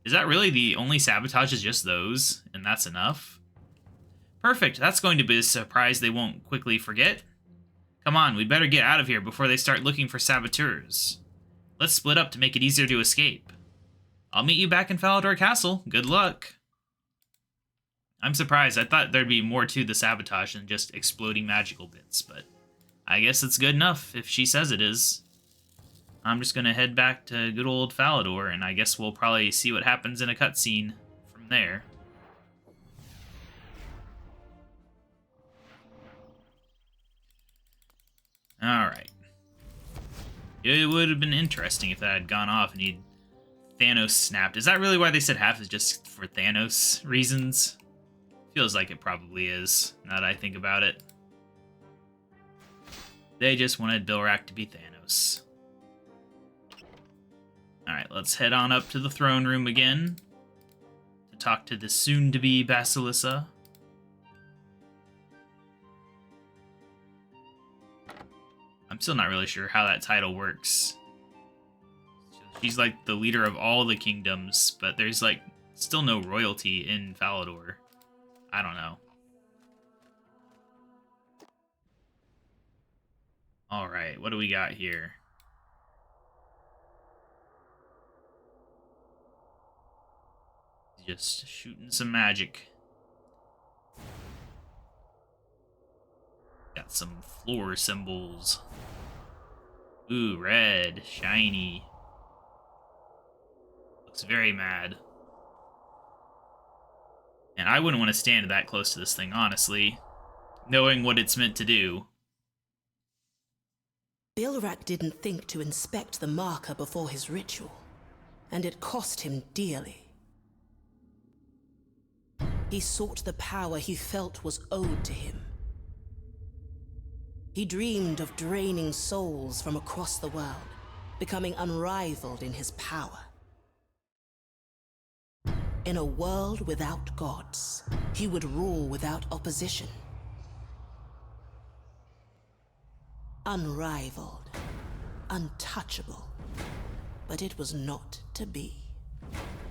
Is that really the only sabotage is just those, and that's enough? Perfect, that's going to be a surprise they won't quickly forget. Come on, we'd better get out of here before they start looking for saboteurs. Let's split up to make it easier to escape. I'll meet you back in Falador Castle. Good luck. I'm surprised. I thought there'd be more to the sabotage than just exploding magical bits, but I guess it's good enough if she says it is. I'm just gonna head back to good old Falador, and I guess we'll probably see what happens in a cutscene from there. Alright. It would have been interesting if that had gone off and Thanos snapped. Is that really why they said half is just for Thanos reasons? Feels like it probably is, now that I think about it. They just wanted Bilrak to be Thanos. Alright, let's head on up to the throne room again to talk to the soon-to-be Basilissa. I'm still not really sure how that title works. She's like the leader of all the kingdoms, but there's like still no royalty in Falador. I don't know. Alright, what do we got here? Just shooting some magic. Got some floor symbols. Ooh, red, shiny. Looks very mad. And I wouldn't want to stand that close to this thing, honestly, knowing what it's meant to do. Bilrak didn't think to inspect the marker before his ritual, and it cost him dearly. He sought the power he felt was owed to him. He dreamed of draining souls from across the world, becoming unrivaled in his power. In a world without gods, he would rule without opposition. Unrivaled. Untouchable. But it was not to be.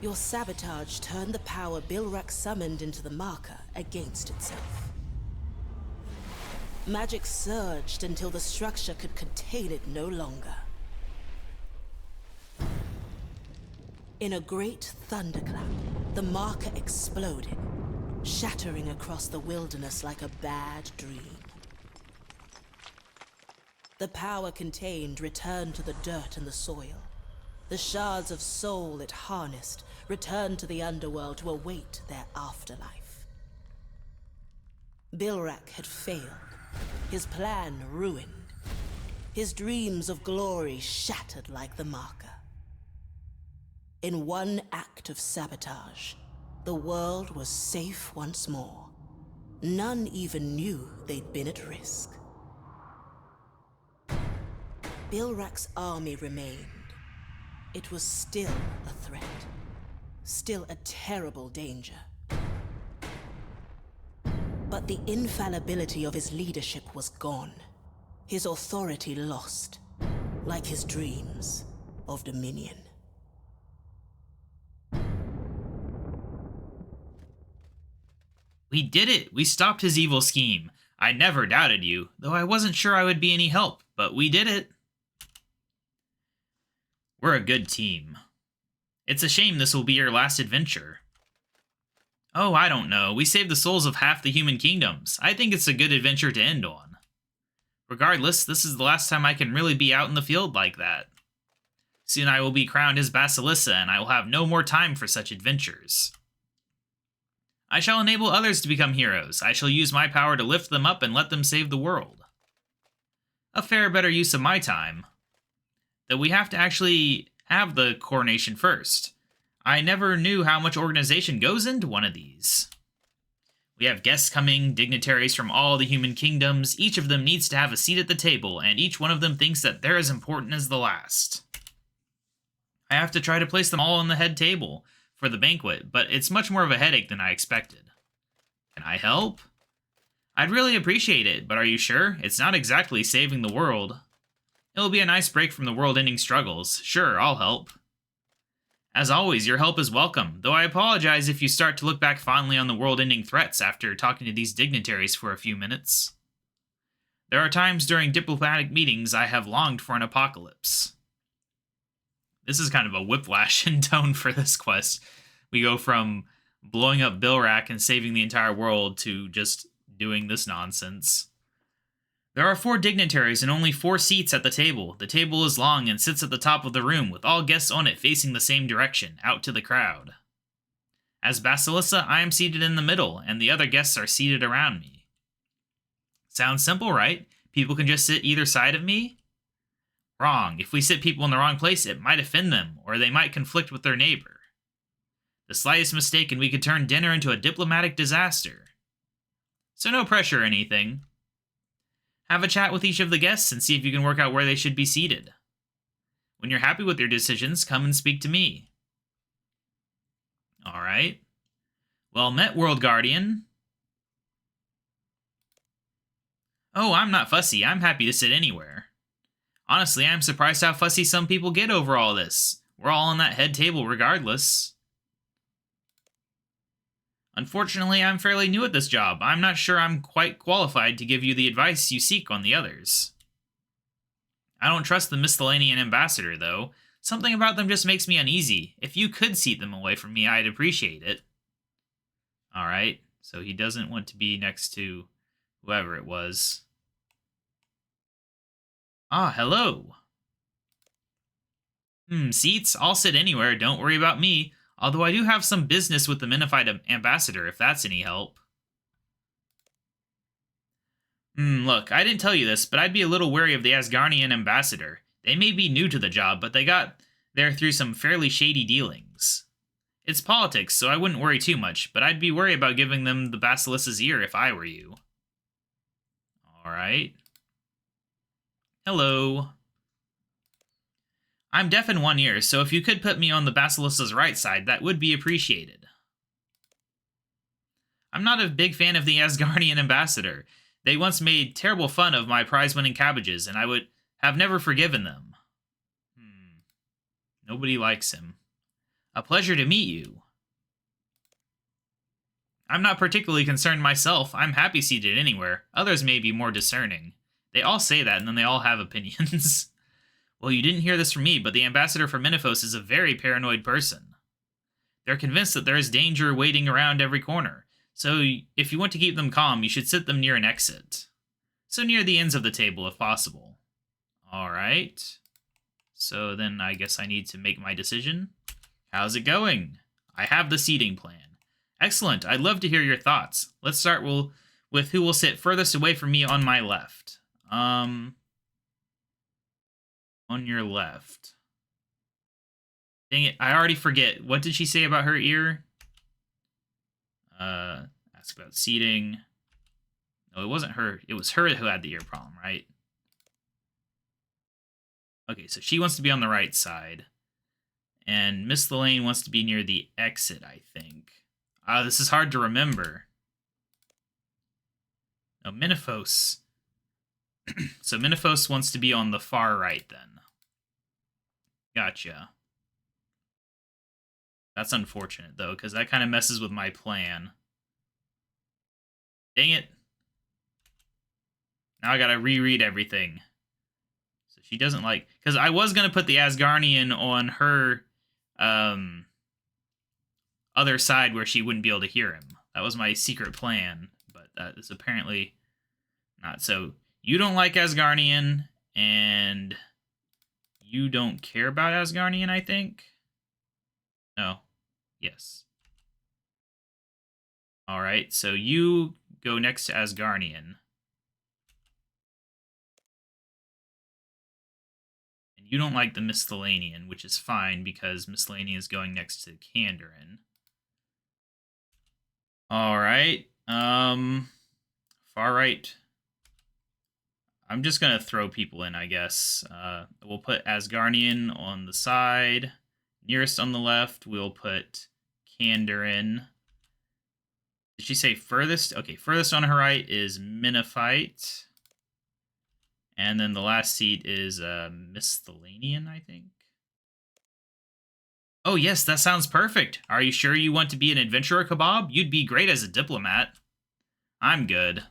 Your sabotage turned the power Bilrak summoned into the marker against itself. Magic surged until the structure could contain it no longer. In a great thunderclap, the marker exploded, shattering across the wilderness like a bad dream. The power contained returned to the dirt and the soil. The shards of soul it harnessed returned to the underworld to await their afterlife. Bilrak had failed, his plan ruined, his dreams of glory shattered like the marker. In one act of sabotage, the world was safe once more. None even knew they'd been at risk. Bilrak's army remained. It was still a threat. Still a terrible danger. But the infallibility of his leadership was gone. His authority lost, like his dreams of dominion. We did it! We stopped his evil scheme. I never doubted you, though I wasn't sure I would be any help, but we did it. We're a good team. It's a shame this will be your last adventure. Oh, I don't know. We saved the souls of half the human kingdoms. I think it's a good adventure to end on. Regardless, this is the last time I can really be out in the field like that. Soon I will be crowned as Basilissa, and I will have no more time for such adventures. I shall enable others to become heroes. I shall use my power to lift them up and let them save the world. A fair better use of my time. Though we have to actually have the coronation first. I never knew how much organization goes into one of these. We have guests coming, dignitaries from all the human kingdoms. Each of them needs to have a seat at the table, and each one of them thinks that they're as important as the last. I have to try to place them all on the head table for the banquet, but it's much more of a headache than I expected. Can I help? I'd really appreciate it, but are you sure? It's not exactly saving the world. It'll be a nice break from the world-ending struggles. Sure, I'll help. As always, your help is welcome, though I apologize if you start to look back fondly on the world-ending threats after talking to these dignitaries for a few minutes. There are times during diplomatic meetings I have longed for an apocalypse. This is kind of a whiplash in tone for this quest. We go from blowing up Bilrak and saving the entire world to just doing this nonsense. There are 4 dignitaries and only 4 seats at the table. The table is long and sits at the top of the room, with all guests on it facing the same direction, out to the crowd. As Basilissa, I am seated in the middle, and the other guests are seated around me. Sounds simple, right? People can just sit either side of me? Wrong. If we sit people in the wrong place, it might offend them, or they might conflict with their neighbor. The slightest mistake and we could turn dinner into a diplomatic disaster. So no pressure or anything. Have a chat with each of the guests and see if you can work out where they should be seated. When you're happy with your decisions, come and speak to me. Alright. Well met, World Guardian. Oh, I'm not fussy. I'm happy to sit anywhere. Honestly, I'm surprised how fussy some people get over all this. We're all on that head table regardless. Unfortunately, I'm fairly new at this job. I'm not sure I'm quite qualified to give you the advice you seek on the others. I don't trust the Miscellanean Ambassador, though. Something about them just makes me uneasy. If you could seat them away from me, I'd appreciate it. Alright, so he doesn't want to be next to whoever it was. Ah, hello. Seats? I'll sit anywhere, don't worry about me. Although I do have some business with the Minified Ambassador, if that's any help. Look, I didn't tell you this, but I'd be a little wary of the Asgardian Ambassador. They may be new to the job, but they got there through some fairly shady dealings. It's politics, so I wouldn't worry too much, but I'd be worried about giving them the Basilissa's ear if I were you. Alright. Hello. I'm deaf in one ear, so if you could put me on the Basilissa's right side, that would be appreciated. I'm not a big fan of the Asgardian Ambassador. They once made terrible fun of my prize-winning cabbages, and I would have never forgiven them. Nobody likes him. A pleasure to meet you. I'm not particularly concerned myself. I'm happy seated anywhere. Others may be more discerning. They all say that, and then they all have opinions. Well, you didn't hear this from me, but the ambassador for Minifos is a very paranoid person. They're convinced that there is danger waiting around every corner. So if you want to keep them calm, you should sit them near an exit. So near the ends of the table, if possible. Alright. So then I guess I need to make my decision. How's it going? I have the seating plan. Excellent. I'd love to hear your thoughts. Let's start with who will sit furthest away from me on my left. On your left. Dang it, I already forget. What did she say about her ear? Ask about seating. No, it wasn't her. It was her who had the ear problem, right? Okay, so she wants to be on the right side. And Miss Lane wants to be near the exit, I think. This is hard to remember. No, Minifos. So Minifos wants to be on the far right, then. Gotcha. That's unfortunate, though, because that kind of messes with my plan. Dang it. Now I gotta reread everything. So she doesn't like... Because I was going to put the Asgardian on her other side where she wouldn't be able to hear him. That was my secret plan, but that is apparently not. So you don't like Asgardian, and you don't care about Asgardian, I think? No. Yes. Alright, so you go next to Asgardian. And you don't like the Miscellanean, which is fine because Miscellanean is going next to Kandarin. Alright. Far right. I'm just gonna throw people in, I guess. We'll put Asgardian on the side. Nearest on the left, we'll put Kandarin. Did she say furthest? Okay, furthest on her right is Minifite. And then the last seat is Miscellanean, I think. Oh, yes, that sounds perfect. Are you sure you want to be an adventurer, KaBob? You'd be great as a diplomat. I'm good.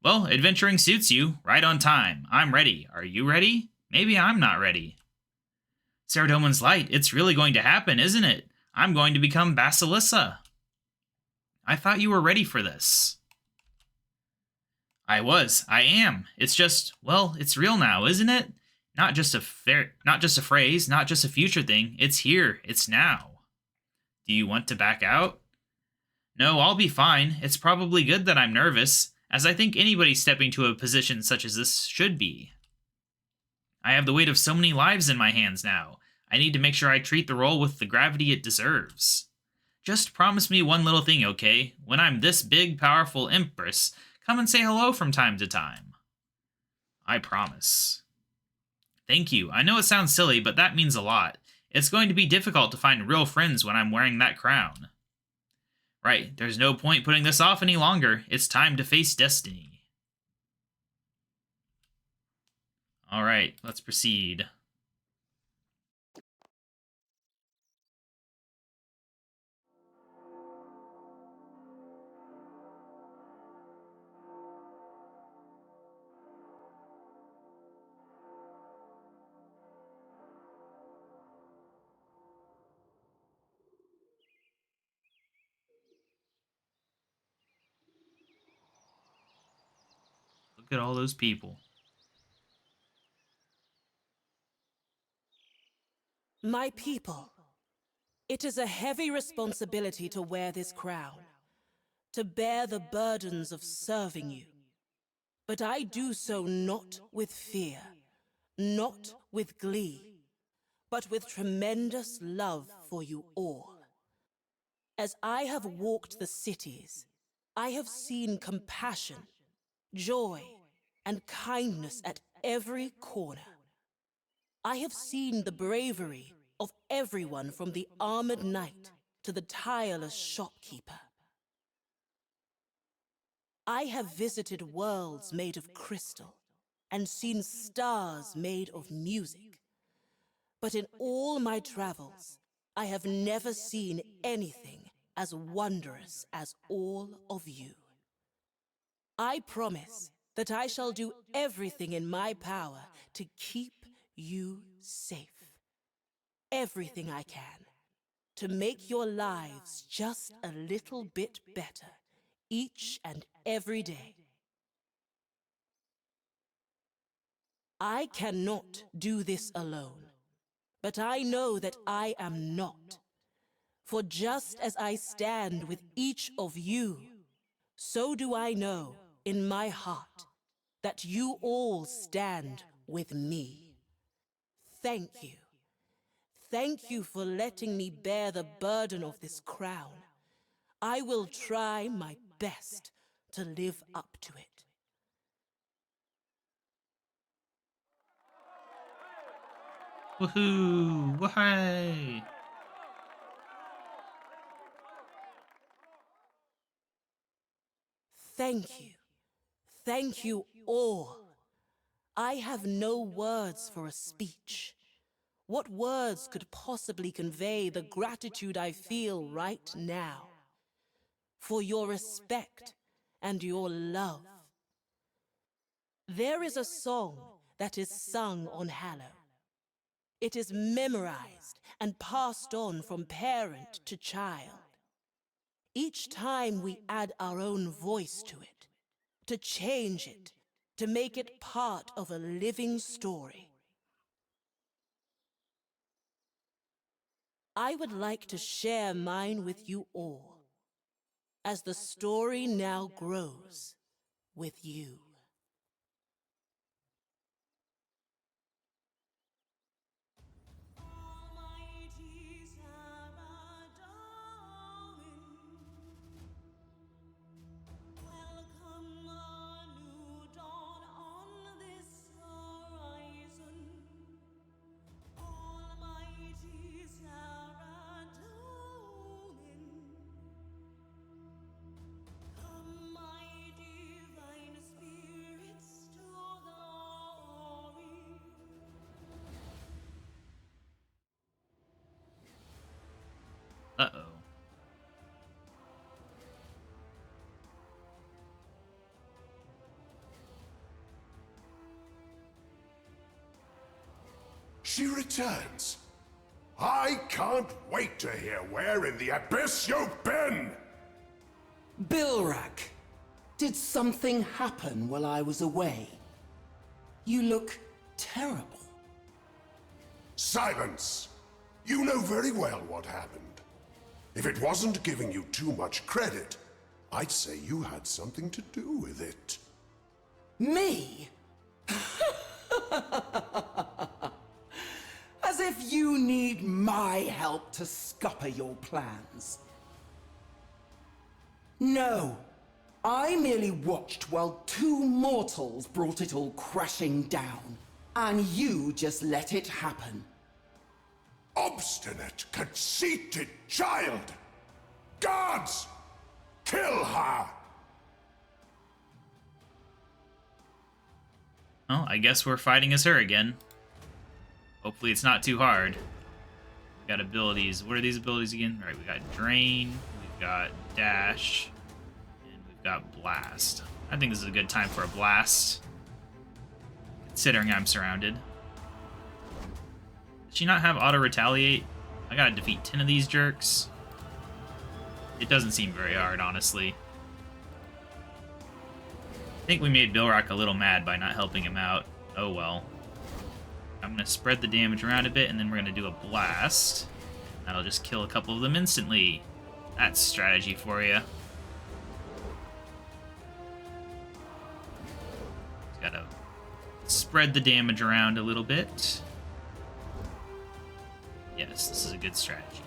Well, adventuring suits you. Right on time. I'm ready. Are you ready? Maybe I'm not ready. Saradomin's light, it's really going to happen, isn't it? I'm going to become Basilissa. I thought you were ready for this. I am. It's just, well, it's real now, isn't it? Not just a phrase, not just a future thing. It's here. It's now. Do you want to back out? No, I'll be fine. It's probably good that I'm nervous, as I think anybody stepping to a position such as this should be. I have the weight of so many lives in my hands now. I need to make sure I treat the role with the gravity it deserves. Just promise me one little thing, okay? When I'm this big, powerful empress, come and say hello from time to time. I promise. Thank you. I know it sounds silly, but that means a lot. It's going to be difficult to find real friends when I'm wearing that crown. Right, there's no point putting this off any longer. It's time to face destiny. Alright, let's proceed. Look at all those people. My people, it is a heavy responsibility to wear this crown, to bear the burdens of serving you. But I do so not with fear, not with glee, but with tremendous love for you all. As I have walked the cities, I have seen compassion, joy, and kindness at every corner. I have seen the bravery of everyone from the armored knight to the tireless shopkeeper. I have visited worlds made of crystal and seen stars made of music. But in all my travels, I have never seen anything as wondrous as all of you. I promise that I shall do everything in my power to keep you safe. Everything I can, to make your lives just a little bit better, each and every day. I cannot do this alone, but I know that I am not. For just as I stand with each of you, so do I know in my heart that you all stand with me. Thank you. Thank you for letting me bear the burden of this crown. I will try my best to live up to it. Woohoo! Woohoo! Thank you. Thank you all. I have no words for a speech. What words could possibly convey the gratitude I feel right now? For your respect and your love. There is a song that is sung on Hallow. It is memorized and passed on from parent to child. Each time we add our own voice to it, to change it, to make it part of a living story. I would like to share mine with you all, as the story now grows with you. Uh-oh. She returns. I can't wait to hear where in the abyss you've been! Bilrak, did something happen while I was away? You look terrible. Silence! You know very well what happened. If it wasn't giving you too much credit, I'd say you had something to do with it. Me? As if you need my help to scupper your plans. No, I merely watched while two mortals brought it all crashing down, and you just let it happen. Obstinate, conceited child! Guards! Kill her! Well, I guess we're fighting as her again. Hopefully it's not too hard. We got abilities. What are these abilities again? All right, we got Drain, we've got Dash, and we've got Blast. I think this is a good time for a Blast, considering I'm surrounded. Does she not have auto-retaliate? I gotta defeat 10 of these jerks. It doesn't seem very hard, honestly. I think we made Bilrak a little mad by not helping him out. Oh well. I'm gonna spread the damage around a bit, and then we're gonna do a blast. That'll just kill a couple of them instantly. That's strategy for you. Just gotta spread the damage around a little bit. Yes, this is a good strategy.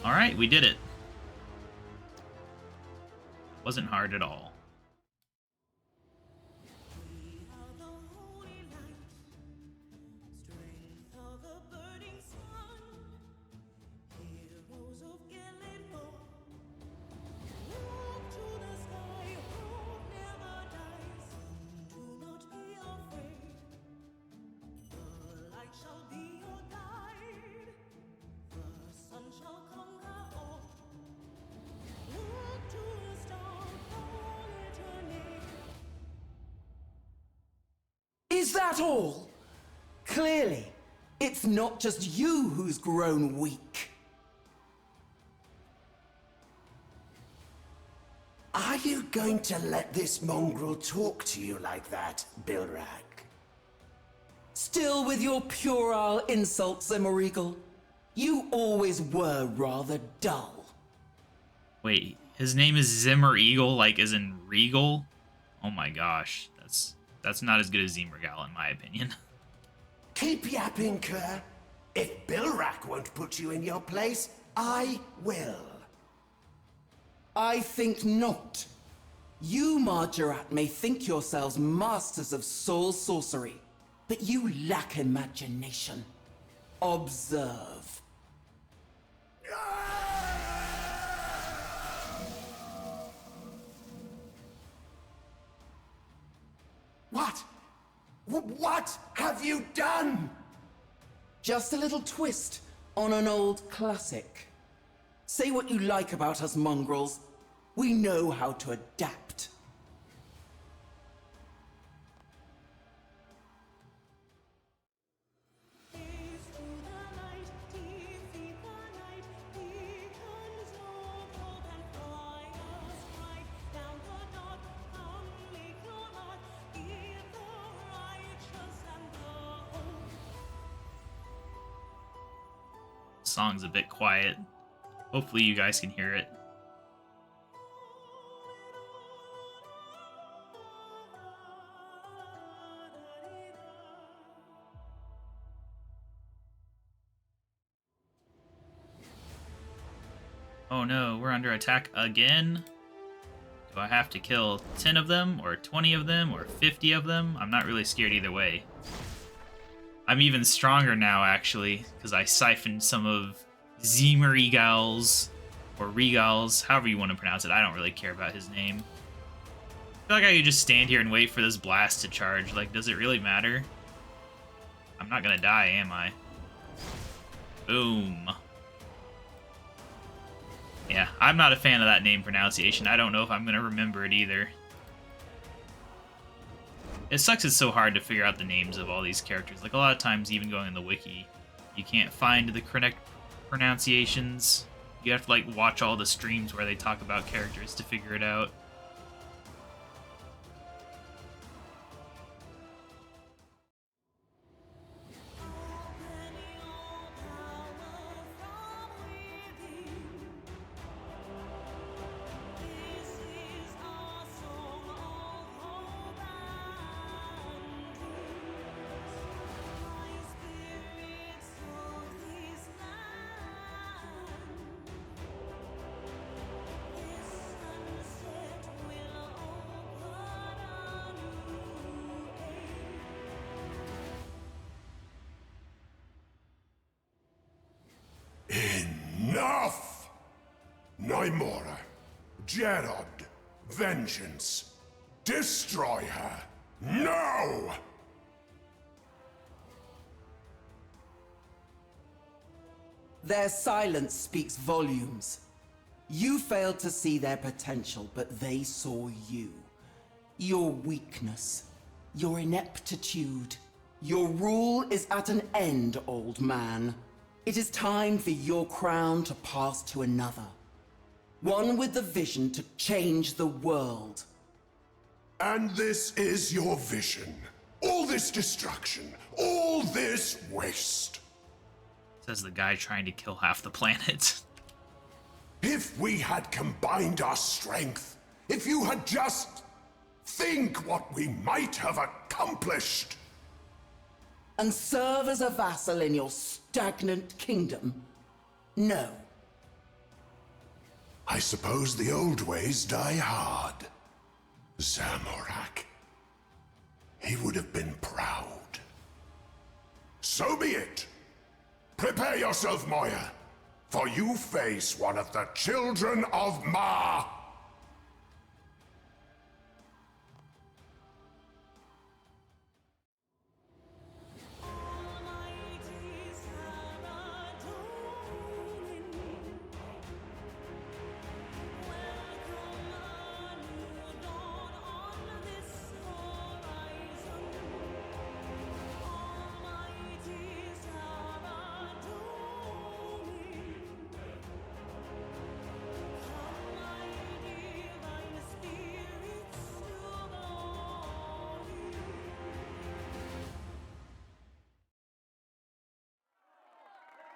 Alright, we did it. Wasn't hard at all. Is that all? Clearly, it's not just you who's grown weak. Are you going to let this mongrel talk to you like that, Bilrak? Still with your puerile insults, Emerregal? You always were rather dull. Wait, his name is Zimmer Eagle, like as in Regal? Oh my gosh, that's not as good as Zimmergal in my opinion. Keep yapping, Kerr. If Bilrak won't put you in your place, I will. I think not. You, Margaret, may think yourselves masters of soul sorcery, but you lack imagination. Observe. What? What have you done? Just a little twist on an old classic. Say what you like about us mongrels. We know how to adapt. Song's a bit quiet. Hopefully you guys can hear it. Oh no, we're under attack again? Do I have to kill 10 of them, or 20 of them, or 50 of them? I'm not really scared either way. I'm even stronger now, actually, because I siphoned some of Zimmerregal's, or Regal's, however you want to pronounce it. I don't really care about his name. I feel like I could just stand here and wait for this blast to charge. Like, does it really matter? I'm not gonna die, am I? Boom. Yeah, I'm not a fan of that name pronunciation. I don't know if I'm gonna remember it either. It sucks it's so hard to figure out the names of all these characters. Like, a lot of times, even going in the wiki, you can't find the correct pronunciations. You have to, like, watch all the streams where they talk about characters to figure it out. Enough! Nymora, Gerard, vengeance. Destroy her. No! Their silence speaks volumes. You failed to see their potential, but they saw you. Your weakness, your ineptitude. Your rule is at an end, old man. It is time for your crown to pass to another. One with the vision to change the world. And this is your vision. All this destruction, all this waste. Says the guy trying to kill half the planet. If we had combined our strength, if you had just think what we might have accomplished. And serve as a vassal in your stagnant kingdom? No. I suppose the old ways die hard. Zamorak. He would have been proud. So be it. Prepare yourself, Moya, for you face one of the children of Ma.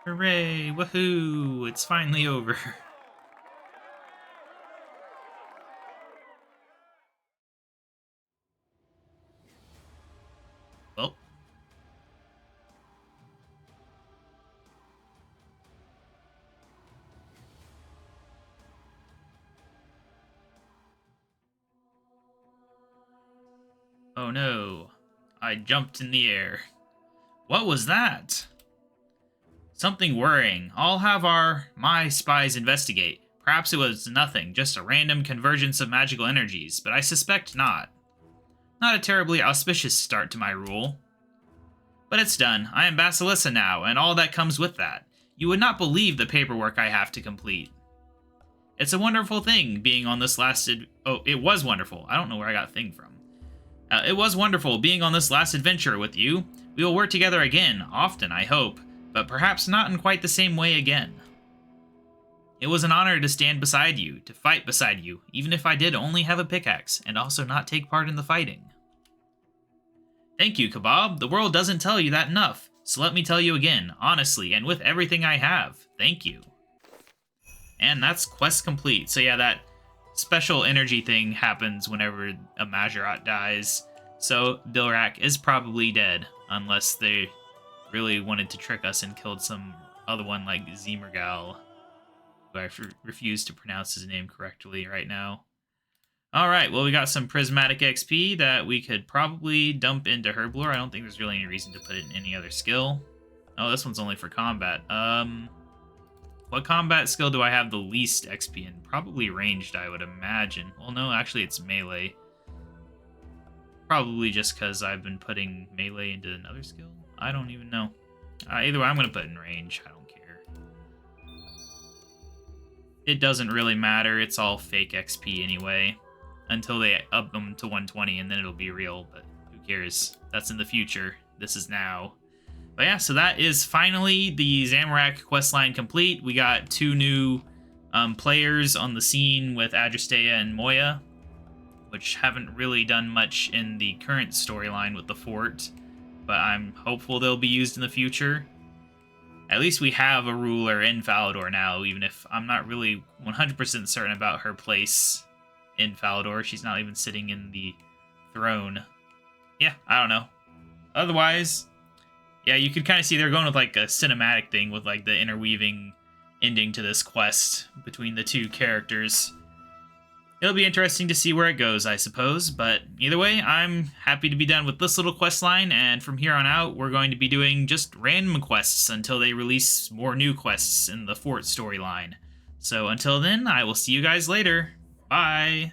Hooray! Woohoo! It's finally over. Well. Oh no. I jumped in the air. What was that? Something worrying. I'll have my spies investigate. Perhaps it was nothing, just a random convergence of magical energies, but I suspect not. Not a terribly auspicious start to my rule. But it's done. I am Basilissa now, and all that comes with that. You would not believe the paperwork I have to complete. It's a wonderful thing being on this oh, it was wonderful. I don't know where I got thing from. It was wonderful being on this last adventure with you. We will work together again, often, I hope, but perhaps not in quite the same way again. It was an honor to stand beside you, to fight beside you, even if I did only have a pickaxe, and also not take part in the fighting. Thank you, KaBob. The world doesn't tell you that enough, so let me tell you again, honestly, and with everything I have. Thank you. And that's quest complete. So yeah, that special energy thing happens whenever a Majorat dies. So Bilrak is probably dead, unless they really wanted to trick us and killed some other one like Zemergal, who I refuse to pronounce his name correctly right now. Alright, well we got some prismatic XP that we could probably dump into Herblore. I don't think there's really any reason to put it in any other skill. Oh, this one's only for combat. What combat skill do I have the least XP in? Probably ranged, I would imagine. Well, no, actually it's melee. Probably just because I've been putting melee into another skill. I don't even know. Either way, I'm going to put in range. I don't care. It doesn't really matter. It's all fake XP anyway. Until they up them to 120, and then it'll be real, but who cares? That's in the future. This is now. But yeah, so that is finally the Zamorak questline complete. We got 2 new players on the scene with Adristea and Moya, which haven't really done much in the current storyline with the fort, but I'm hopeful they'll be used in the future. At least we have a ruler in Falador now, even if I'm not really 100% certain about her place in Falador. She's not even sitting in the throne. Yeah, I don't know. Otherwise, yeah, you could kind of see they're going with like a cinematic thing with like the interweaving ending to this quest between the 2 characters. It'll be interesting to see where it goes, I suppose, but either way, I'm happy to be done with this little quest line, and from here on out, we're going to be doing just random quests until they release more new quests in the fort storyline. So until then, I will see you guys later. Bye!